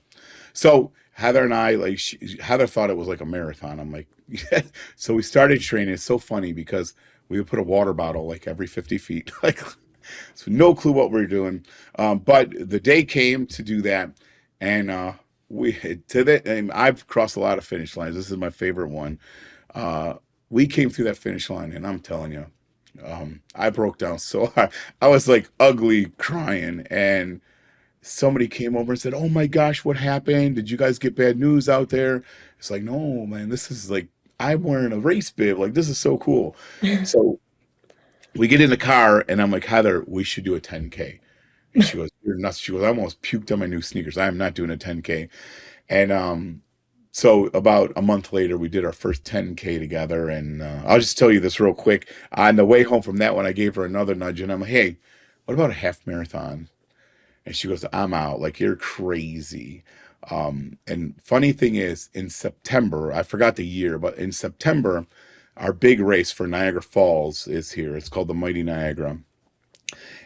So Heather and I, like, Heather thought it was like a marathon. I'm like, yeah. So we started training. It's so funny because we would put a water bottle like every 50 feet, like, so no clue what we were doing. But the day came to do that, and we to the. And I've crossed a lot of finish lines. This is my favorite one. Uh, we came through that finish line, and I'm telling you. I broke down so hard. I was like ugly crying, and somebody came over and said, "Oh my gosh, what happened? Did you guys get bad news out there?" It's like, no, man, this is like I'm wearing a race bib. Like this is so cool. So we get in the car, and I'm like, Heather, we should do a 10K. And she goes, "You're nuts." She goes, "I almost puked on my new sneakers. I am not doing a 10K." And so about a month later, we did our first 10K together. And I'll just tell you this real quick. On the way home from that one, I gave her another nudge, and I'm like, "Hey, what about a half marathon?" And she goes, "I'm out. Like, you're crazy." And funny thing is, in September, I forgot the year, but in September, our big race for Niagara Falls is here. It's called the Mighty Niagara.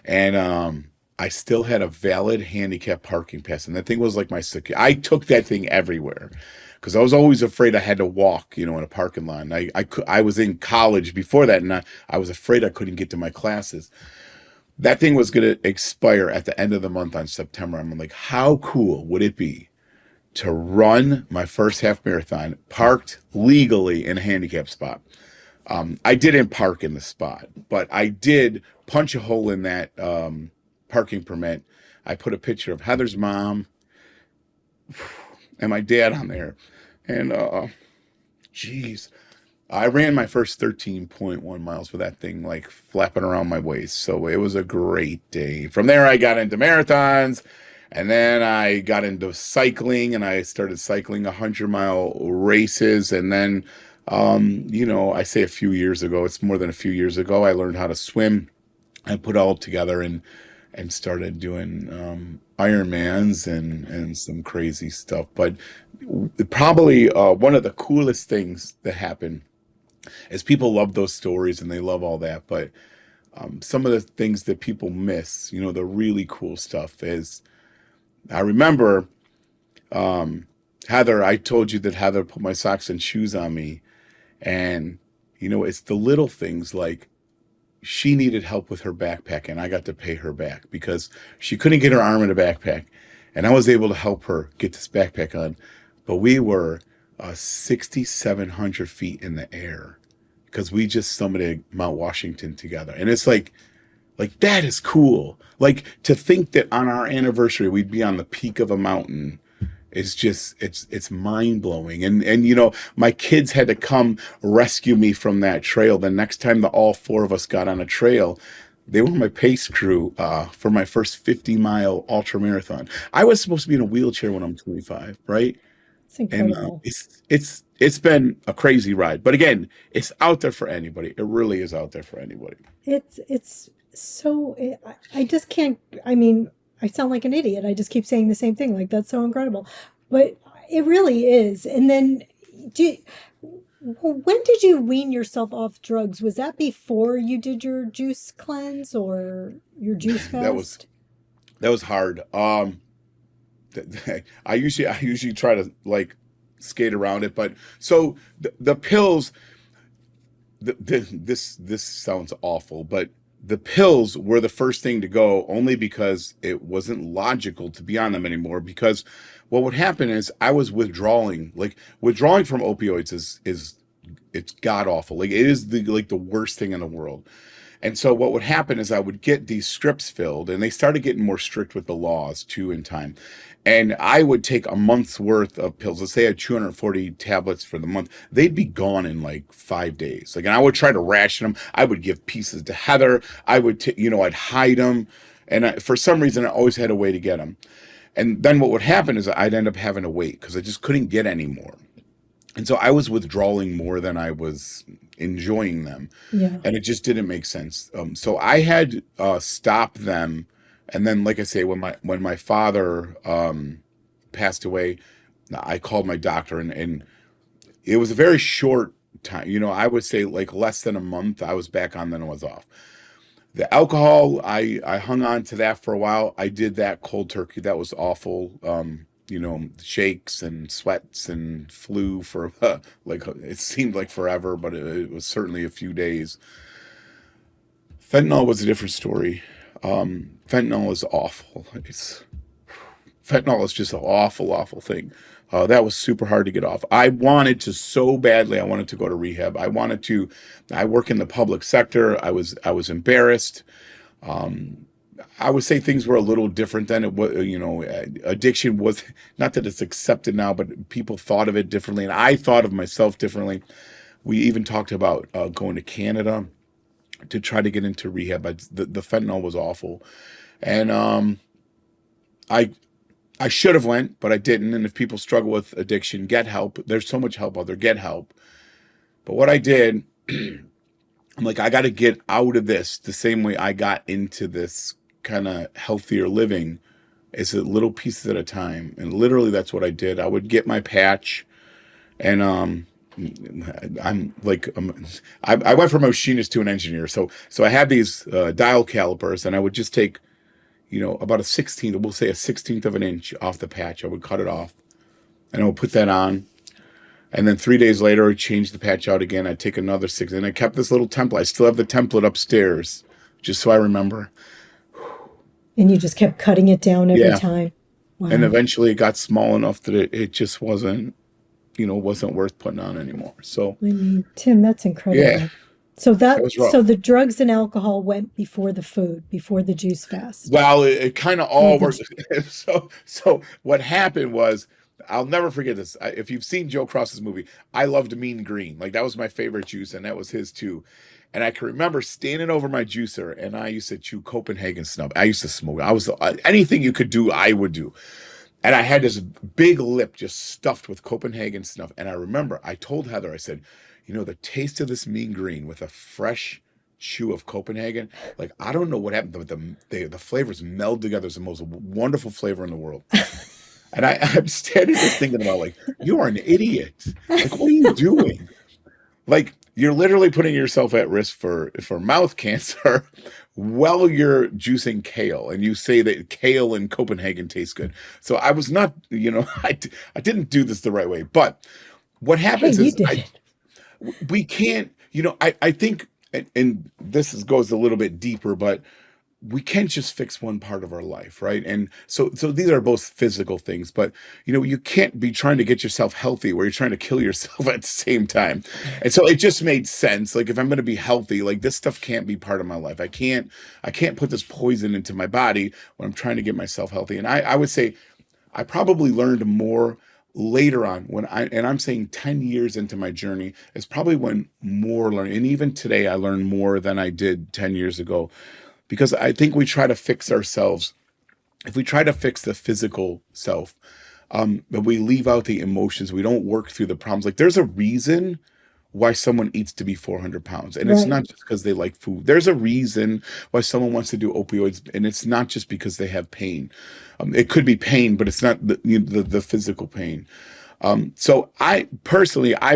And I still had a valid handicap parking pass. And that thing was like my security. I took that thing everywhere because I was always afraid I had to walk, in a parking lot. And I was in college before that, and I was afraid I couldn't get to my classes. That thing was going to expire at the end of the month on September. I'm like, how cool would it be to run my first half marathon parked legally in a handicap spot? I didn't park in the spot, but I did punch a hole in that parking permit. I put a picture of Heather's mom and my dad on there. And geez, I ran my first 13.1 miles with that thing like flapping around my waist. So it was a great day. From there, I got into marathons, and then I got into cycling, and I started cycling 100-mile races. And then, I say a few years ago, it's more than a few years ago, I learned how to swim. I put all together and started doing Ironmans and some crazy stuff. But probably one of the coolest things that happened is people love those stories and they love all that. But some of the things that people miss, the really cool stuff is I remember Heather, I told you that Heather put my socks and shoes on me. And, it's the little things like she needed help with her backpack, and I got to pay her back because she couldn't get her arm in a backpack. And I was able to help her get this backpack on. But we were 6,700 feet in the air because we just summited Mount Washington together. And it's like that is cool. Like to think that on our anniversary we'd be on the peak of a mountain is just it's mind blowing. And my kids had to come rescue me from that trail. The next time that all four of us got on a trail, they were my pace crew for my first 50-mile ultra marathon. I was supposed to be in a wheelchair when I'm 25, right? It's And incredible. it's been a crazy ride. But again, it's out there for anybody. It really is out there for anybody. It's so I just can't. I mean, I sound like an idiot. I just keep saying the same thing. Like that's so incredible, but it really is. And then, do when did you wean yourself off drugs? Was that before you did your juice cleanse or your juice That was fast? that was hard. I usually try to like skate around it, but so the pills. This sounds awful, but the pills were the first thing to go only because it wasn't logical to be on them anymore. Because what would happen is I was withdrawing, like withdrawing from opioids is it's god awful. Like it is the worst thing in the world. And so what would happen is I would get these scripts filled, and they started getting more strict with the laws too in time. And I would take a month's worth of pills. Let's say I had 240 tablets for the month. They'd be gone in like 5 days. Like, and I would try to ration them. I would give pieces to Heather. I'd hide them. And for some reason, I always had a way to get them. And then what would happen is I'd end up having to wait because I just couldn't get any more. And so I was withdrawing more than I was enjoying them, Yeah. and it just didn't make sense. So I had stopped them, and then, like I say, when my father passed away, I called my doctor, and it was a very short time. I would say like less than a month. I was back on, then I was off. The alcohol, I hung on to that for a while. I did that cold turkey. That was awful. Shakes and sweats and flu for like it seemed like forever, but it was certainly a few days. Fentanyl was a different story. Fentanyl is awful. Fentanyl is just an awful, awful thing. That was super hard to get off. I wanted to so badly. I wanted to go to rehab. I work in the public sector. I was embarrassed. I would say things were a little different then. It was, addiction was not that it's accepted now, but people thought of it differently, and I thought of myself differently. We even talked about going to Canada to try to get into rehab, but the fentanyl was awful, and I I should have went, but I didn't. And if people struggle with addiction, get help. There's so much help out there. Get help. But what I did, I'm like, I got to get out of this the same way I got into this kind of healthier living, is a little pieces at a time. And literally that's what I did. I would get my patch, and I'm like, I went from a machinist to an engineer. So I had these dial calipers, and I would just take, about a 16th, we'll say a 16th of an inch off the patch. I would cut it off, and I would put that on. And then 3 days later, I'd change the patch out again. I'd take another six, and I kept this little template. I still have the template upstairs, just so I remember. And you just kept cutting it down every Yeah. time. Wow. And eventually it got small enough that it just wasn't, wasn't worth putting on anymore. So, I mean, Tim, that's incredible. yeah, So that was rough. so the drugs and alcohol went before the food, before the juice fast. Well, it kind of all worked. So what happened was, I'll never forget this. If you've seen Joe Cross's movie, I loved Mean Green. Like, that was my favorite juice, and that was his too. And I can remember standing over my juicer, and I used to chew Copenhagen Snub. I used to smoke. I was anything you could do, I would do. And I had this big lip just stuffed with Copenhagen Snuff. And I remember I told Heather, I said, the taste of this Mean Green with a fresh chew of Copenhagen, like, I don't know what happened, but the flavors meld together. It's the most wonderful flavor in the world. And I'm standing there thinking about, like, you are an idiot. Like, what are you doing? Like, you're literally putting yourself at risk for mouth cancer while you're juicing kale, and you say that kale in Copenhagen tastes good. So I was not, I didn't do this the right way. But what happens is we can't, I think, and this goes a little bit deeper, but we can't just fix one part of our life, right? And so these are both physical things, but you can't be trying to get yourself healthy where you're trying to kill yourself at the same time. And so it just made sense. Like, if I'm going to be healthy, like, this stuff can't be part of my life. I can't put this poison into my body when I'm trying to get myself healthy. And I would say I probably learned more later on, and I'm saying 10 years into my journey is probably when more learning. And even today I learn more than I did 10 years ago. Because I think we try to fix ourselves. If we try to fix the physical self, but we leave out the emotions, we don't work through the problems. Like, there's a reason why someone eats to be 400 pounds. And it's not just because they like food. There's a reason why someone wants to do opioids. And it's not just because they have pain. It could be pain, but it's not the physical pain. So I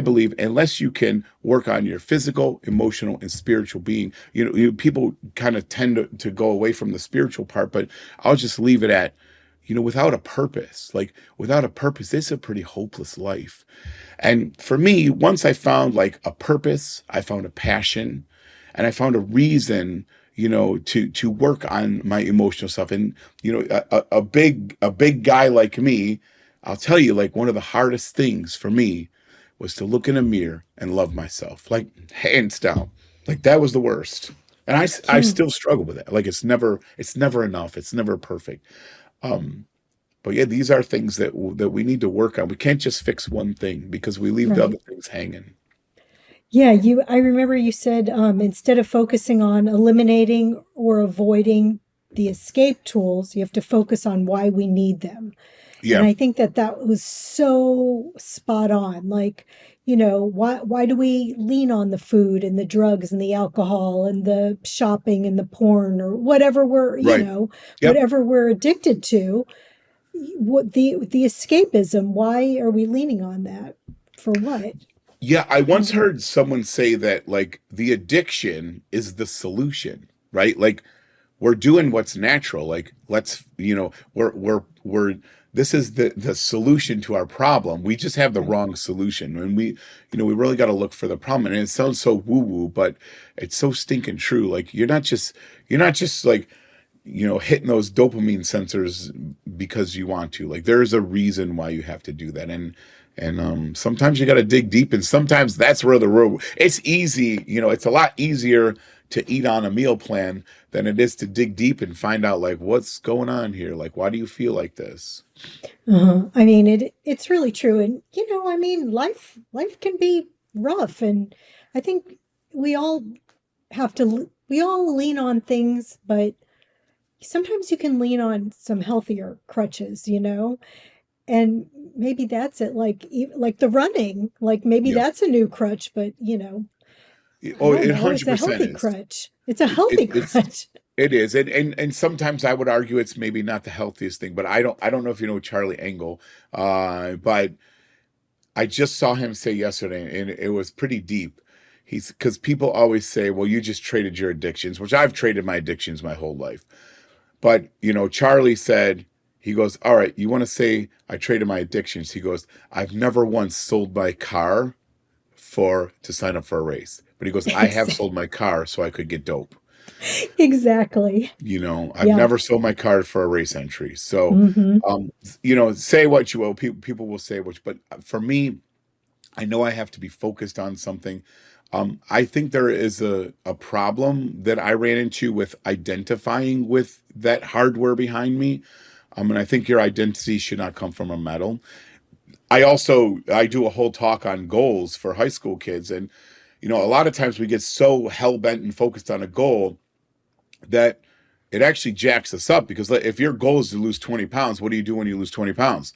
believe, unless you can work on your physical, emotional, and spiritual being, people kind of tend to go away from the spiritual part, but I'll just leave it at, without a purpose. Like, without a purpose, this is a pretty hopeless life. And for me, once I found, like, a purpose, I found a passion, and I found a reason, to work on my emotional stuff. And, a big guy like me, I'll tell you, like, one of the hardest things for me was to look in a mirror and love myself, like, hands down. Like, that was the worst. And I still struggle with it. Like, it's never enough. It's never perfect. But yeah, these are things that we need to work on. We can't just fix one thing, because we leave the other things hanging. Yeah, I remember you said, instead of focusing on eliminating or avoiding the escape tools, you have to focus on why we need them. Yeah. And I think that was so spot on. Like, why do we lean on the food and the drugs and the alcohol and the shopping and the porn, or whatever we're, whatever we're addicted to? What the escapism? Why are we leaning on that? For what? Yeah, I once heard someone say that, like, the addiction is the solution, right? Like, we're doing what's natural. Like, let's, we're this is the solution to our problem. We just have the wrong solution. And we really got to look for the problem. And it sounds so woo-woo, but it's so stinking true. Like, you're not just like, hitting those dopamine sensors because you want to. Like there's a reason why you have to do that. And sometimes you got to dig deep, and sometimes that's where the road. It's easy, it's a lot easier to eat on a meal plan than it is to dig deep and find out like what's going on here. Like, why do you feel like this? I mean, it's really true. And I mean, life can be rough, and I think we all we all lean on things, but sometimes you can lean on some healthier crutches. And maybe that's it, like the running, like maybe Yep. that's a new crutch, but I Oh, don't it know, it's a 100% healthy is. crutch. It's a It, it healthy it's crutch. it is, and sometimes I would argue it's maybe not the healthiest thing, but I don't know if you know Charlie Engle, but I just saw him say yesterday, and it was pretty deep. He's because people always say, "Well, you just traded your addictions," which I've traded my addictions my whole life. But Charlie said, he goes, "All right, you want to say I traded my addictions?" He goes, "I've never once sold my car for to sign up for a race." But he goes, "I have Exactly. sold my car so I could get dope." Exactly. I've Yeah. never sold my car for a race entry. So, Hmm. say what you will. People will say which, but for me, I know I have to be focused on something. I think there is a problem that I ran into with identifying with that hardware behind me. And I think your identity should not come from a medal. I do a whole talk on goals for high school kids, and a lot of times we get so hell bent and focused on a goal that it actually jacks us up because if your goal is to lose 20 pounds, what do you do when you lose 20 pounds?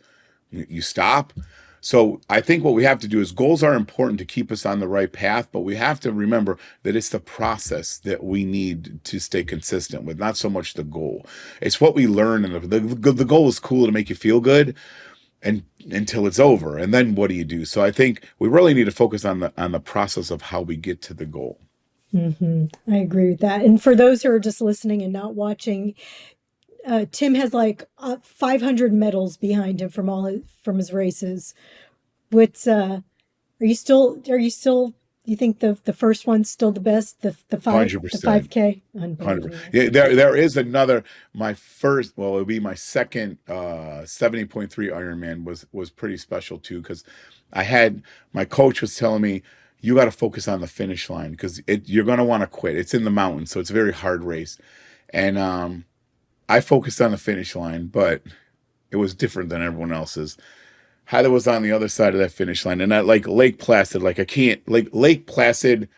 You stop. So I think what we have to do is goals are important to keep us on the right path, but we have to remember that it's the process that we need to stay consistent with, not so much the goal. It's what we learn, and the goal is cool to make you feel good, and until it's over, and then what do you do? So I think we really need to focus on the process of how we get to the goal. I agree with that. And for those who are just listening and not watching, Tim has like 500 medals behind him from his races. What's are you still you think the first one's still the best? The 100%. 5K? 100. Unbelievable. Yeah, there is another. My first, well, it'll be my second 70.3 Ironman was pretty special too, because I had my coach was telling me you got to focus on the finish line because you're going to want to quit. It's in the mountains, so it's a very hard race, and I focused on the finish line, but it was different than everyone else's. Heather was on the other side of that finish line, and I like Lake Placid. Like I can't like Lake Placid.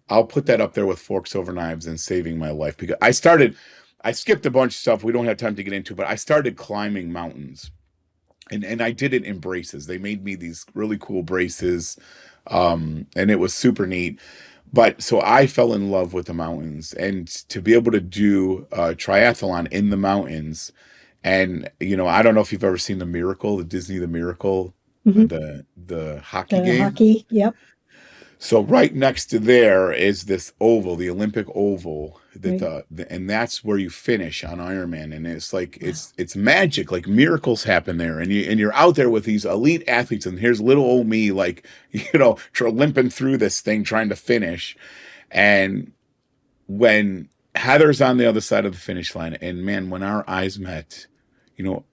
I'll put that up there with Forks Over Knives and saving my life because I skipped a bunch of stuff we don't have time to get into, but I started climbing mountains, and I did it in braces. They made me these really cool braces, and it was super neat. But so I fell in love with the mountains, and to be able to do a triathlon in the mountains, and I don't know if you've ever seen the Disney The Miracle, Hmm. the hockey The game. hockey. Yep. So right next to there is this oval, the Olympic oval, that Right. and that's where you finish on Ironman, and it's like Wow. it's magic, like miracles happen there, and you're out there with these elite athletes, and here's little old me, like limping through this thing trying to finish, and when Heather's on the other side of the finish line, and man, when our eyes met, you know,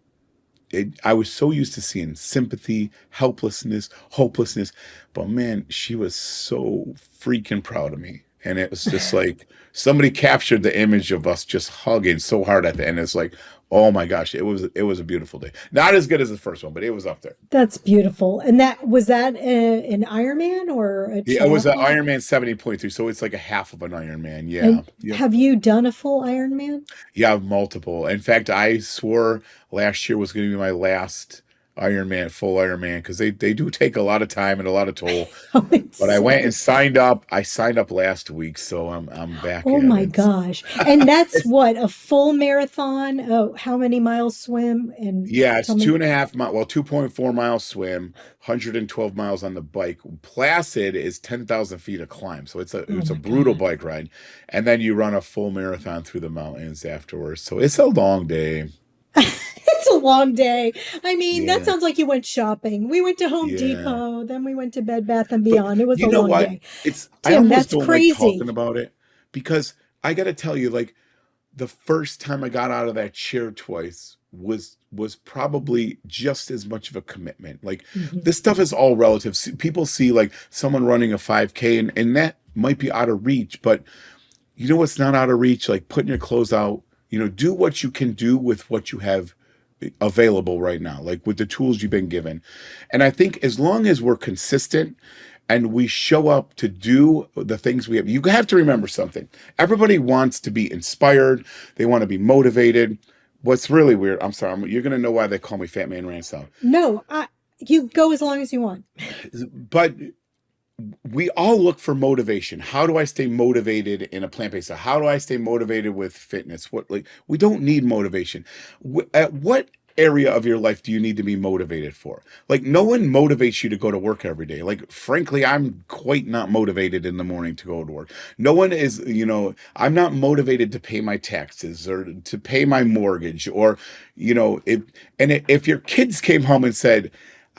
I was so used to seeing sympathy, helplessness, hopelessness, but man, she was so freaking proud of me. And it was just like somebody captured the image of us just hugging so hard at the end. It's like, oh my gosh, it was a beautiful day. Not as good as the first one, but it was up there. That's beautiful. And that an Ironman or a Yeah, it was an triathlon? Ironman 70.3, so it's like a half of an Ironman. Yeah. And Yep. have you done a full Ironman? Yeah, multiple. In fact, I swore last year was going to be my last Ironman, full Ironman, because they do take a lot of time and a lot of toll. Oh, it's But I went and so. signed up. I signed up last week, so I'm back Oh at my it. gosh. And that's It's, what, a full marathon? Oh, how many miles swim? And yeah, it's tell two me. and a half mile, well, 2.4 miles swim, 112 miles on the bike. Placid is 10,000 feet of climb, so it's a Oh it's a my brutal God. bike ride, and then you run a full marathon through the mountains afterwards. So it's a long day. It's a long day. I mean, that Yeah, sounds like you went shopping. We went to Home yeah. Depot, then we went to Bed Bath and But Beyond. It was you a know long what? day. It's I Tim, almost that's don't like talking crazy. about it because I got to tell you, like the first time I got out of that chair twice was probably just as much of a commitment. Like, Mhm. this stuff is all relative. People see like someone running a 5K, and that might be out of reach, but you know what's not out of reach? Like putting your clothes out, do what you can do with what you have available right now, like with the tools you've been given. And I think as long as we're consistent and we show up to do the things we have, you have to remember something. Everybody wants to be inspired. They want to be motivated. What's really weird, I'm sorry, you're going to know why they call me Fat Man Rants now. No, you go as long as you want. But we all look for motivation. How do I stay motivated in a plant-based diet? How do I stay motivated with fitness? We don't need motivation. At what area of your life do you need to be motivated for? Like, no one motivates you to go to work every day. Like, frankly, I'm quite not motivated in the morning to go to work. No one is, I'm not motivated to pay my taxes or to pay my mortgage, or, if your kids came home and said,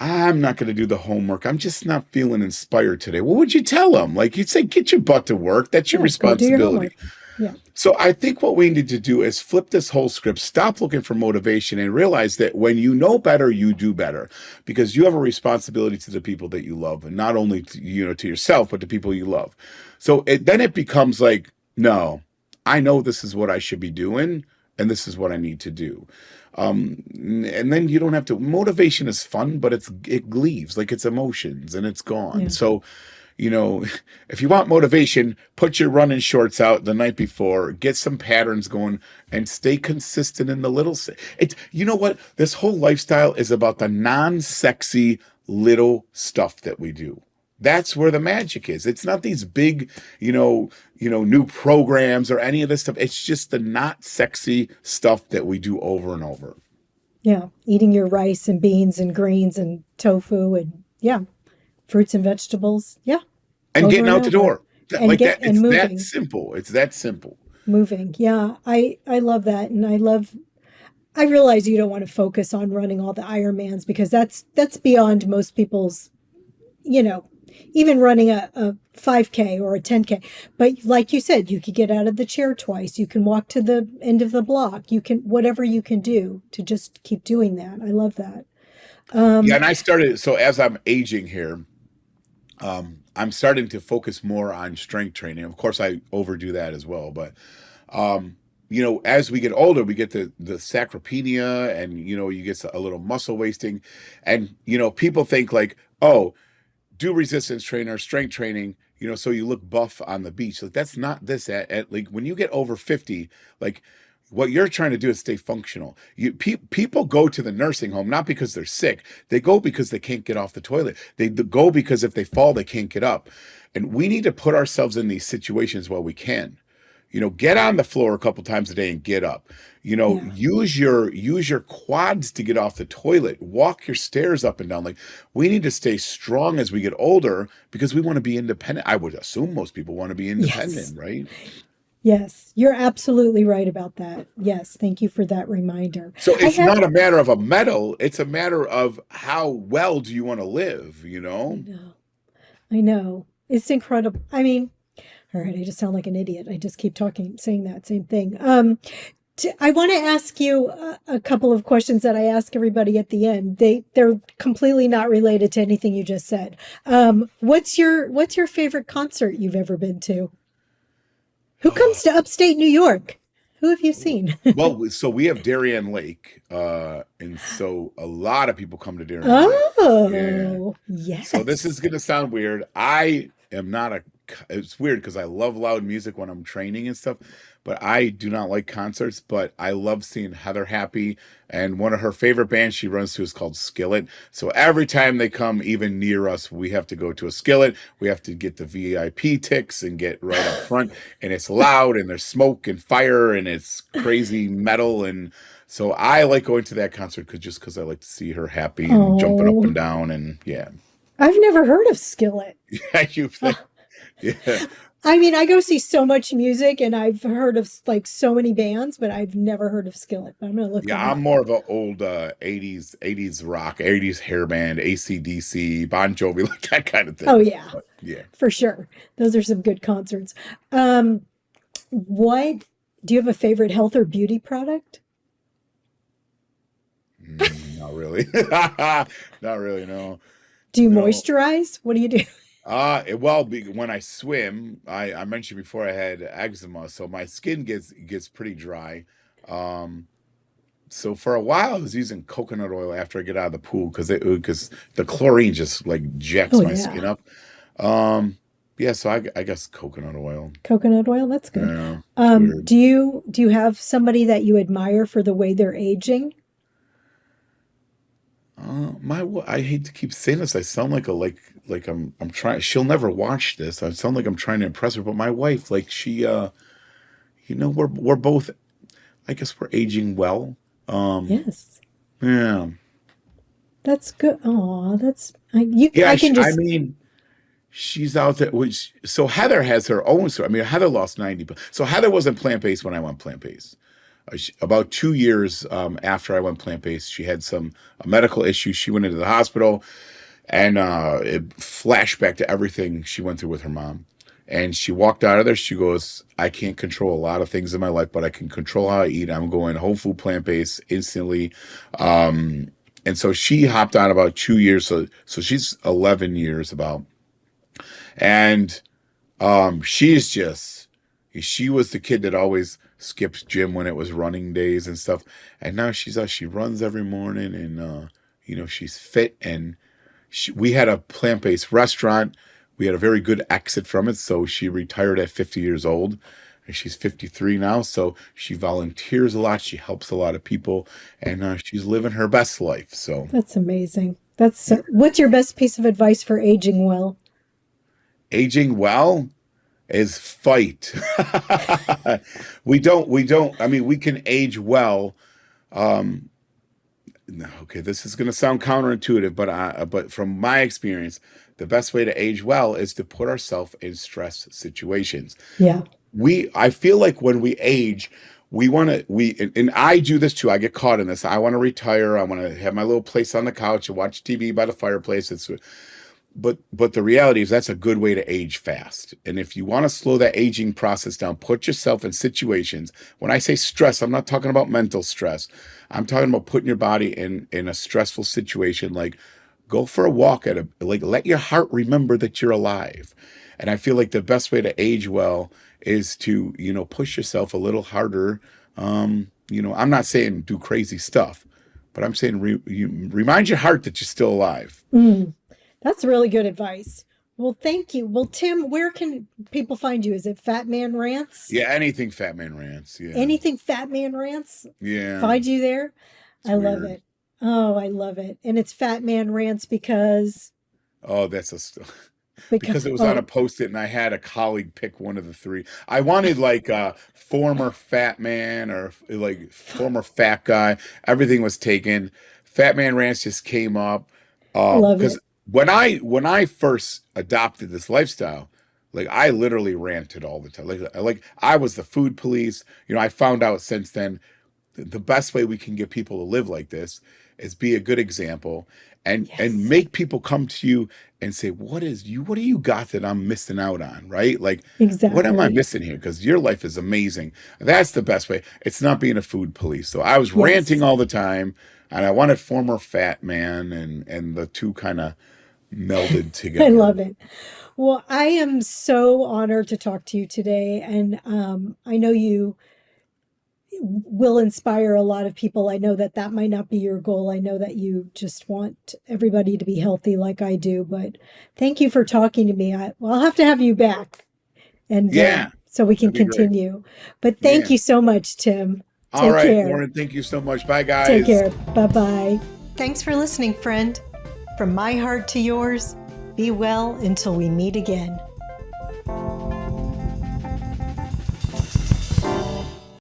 I'm not going to do the homework, I'm just not feeling inspired today, what would you tell them? Like, you'd say, get your butt to work. That's your responsibility. Go do your homework. Yeah. So I think what we need to do is flip this whole script, stop looking for motivation, and realize that when you know better, you do better, because you have a responsibility to the people that you love, and not only to yourself, but to people you love. So then it becomes like, no, I know this is what I should be doing, and this is what I need to do. And then you don't have to. Motivation is fun, but it leaves, like it's emotions, and it's gone. Yeah. So, if you want motivation, put your running shorts out the night before, get some patterns going, and stay consistent in the little. You know what? This whole lifestyle is about the non-sexy little stuff that we do. That's where the magic is. It's not these big, new programs or any of this stuff. It's just the not sexy stuff that we do over and over. Yeah. Eating your rice and beans and greens and tofu and fruits and vegetables. Yeah. And getting out the door. And like that. It's moving. that simple. It's that simple. Moving. Yeah. I love that. And I realize you don't want to focus on running all the Ironmans, because that's beyond most people's, even running a 5K or a 10K. But like you said, you could get out of the chair twice. You can walk to the end of the block. You can, whatever you can do to just keep doing that. I love that. And I started, so as I'm aging here, I'm starting to focus more on strength training. Of course, I overdo that as well. But, as we get older, we get the sarcopenia, and, you get a little muscle wasting. And, people think like, oh, do resistance training or strength training, so you look buff on the beach. Like, that's not this. At like, when you get over 50, like, what you're trying to do is stay functional. People go to the nursing home not because they're sick. They go because they can't get off the toilet. They go because if they fall, they can't get up. And we need to put ourselves in these situations while we can. Get on the floor a couple times a day and get up. Use your quads to get off the toilet. Walk your stairs up and down. Like, we need to stay strong as we get older, because we want to be independent. I would assume most people want to be independent, right? Yes, you're absolutely right about that. Yes, thank you for that reminder. So it's not a matter of a medal. It's a matter of how well do you want to live, I know. It's incredible. I mean, all right, I just sound like an idiot. I just keep saying that same thing. I want to ask you a couple of questions that I ask everybody at the end. They're completely not related to anything you just said. What's your favorite concert you've ever been to? Who comes to upstate New York? Who have you seen? Well, so we have Darien Lake, and so a lot of people come to Darien Lake. Yes. So this is going to sound weird. I am not it's weird because I love loud music when I'm training and stuff, but I do not like concerts. But I love seeing Heather happy, and one of her favorite bands she runs to is called Skillet. So every time they come even near us, we have to go to a Skillet. We have to get the VIP ticks and get right up front, and it's loud, and there's smoke and fire, and it's crazy metal. And so I like going to that concert because I like to see her happy and jumping up and down, and yeah. I've never heard of Skillet. Yeah. I mean, I go see so much music, and I've heard of like so many bands, but I've never heard of Skillet. But I'm gonna look. Yeah, I'm more of an old 80s rock, 80s hair band, AC/DC, Bon Jovi, like that kind of thing. Oh yeah, yeah, for sure. Those are some good concerts. What Do you have a favorite health or beauty product? Not really. Not really, no. Do you No. moisturize? What do you do? Well, when I swim, I mentioned before I had eczema, so my skin gets pretty dry. Um, so for a while, I was using coconut oil after I get out of the pool because the chlorine just like jacks Oh, my skin yeah. up. Um, yeah, so I guess coconut oil. Coconut oil, that's good. Yeah, it's weird. Do you have somebody that you admire for the way they're aging? I hate to keep saying this. I sound like I'm trying. She'll never watch this. I sound like I'm trying to impress her, but my wife, like we're both. I guess we're aging well. Um, Yes. yeah, That's good. Oh, that's I yeah. can I just mean, she's out there. Which so Heather has her own story. I mean, Heather lost 90. So Heather wasn't plant based when I went plant based. About 2 years after I went plant based, she had some a medical issue. She went into the hospital, and it flashback to everything she went through with her mom. And she walked out of there. She goes, "I can't control a lot of things in my life, but I can control how I eat. I'm going whole food plant based instantly." Um, and so she hopped on about 2 years. So she's 11 years about, and she's just she was the kid that always skipped gym when it was running days and stuff. And now she's out, she runs every morning, and she's fit. And we had a plant-based restaurant. We had a very good exit from it. So she retired at 50 years old, and she's 53 now. So she volunteers a lot. She helps a lot of people, and she's living her best life. So that's amazing. What's your best piece of advice for aging well? aging well is fight. I mean, we can age well. Um, no, okay, this is going to sound counterintuitive, but from my experience, the best way to age well is to put ourselves in stress situations. Yeah, I feel like when we age, and I do this too. I get caught in this. I want to retire. I want to have my little place on the couch and watch TV by the fireplace. But the reality is that's a good way to age fast. And if you want to slow that aging process down, put yourself in situations. When I say stress, I'm not talking about mental stress. I'm talking about putting your body in a stressful situation. Like, go for a walk let your heart remember that you're alive. And I feel like the best way to age well is to, push yourself a little harder. I'm not saying do crazy stuff, but I'm saying remind your heart that you're still alive. that's really good advice. Well, thank you. Well, Tim, where can people find you? Is it Fat Man Rants? Yeah, anything Fat Man Rants. Yeah. Anything Fat Man Rants? Yeah. Find you there? It's I love weird. it. Oh, I love it. And it's Fat Man Rants because Oh, because it was on a oh, post-it, and I had a colleague pick one of the three. I wanted like a former fat man or like former fat guy. Everything was taken. Fat Man Ranch just came up. love Because it. when I first adopted this lifestyle, like I literally ranted all the time. Like I was the food police. I found out since then the best way we can get people to live like this is be a good example and Yes, make people come to you and say, what do you got that I'm missing out on? Right? Like, what am I exactly. missing here? Because your life is amazing. That's the best way. It's not being a food police. So I was ranting Yes, all the time, and I wanted former fat man, and the two kind of melded I together. love it. Well, I am so honored to talk to you today. And I know you will inspire a lot of people. I know that that might not be your goal. I know that you just want everybody to be healthy like I do. But thank you for talking to me. I'll have to have you back and Yeah, so we can that'd be great. continue. But thank Yeah. you so much, Tim. All Take right, care. Lauren, thank you so much. Bye, Take guys. care. Bye bye. Thanks for listening, friend. From my heart to yours, be well until we meet again.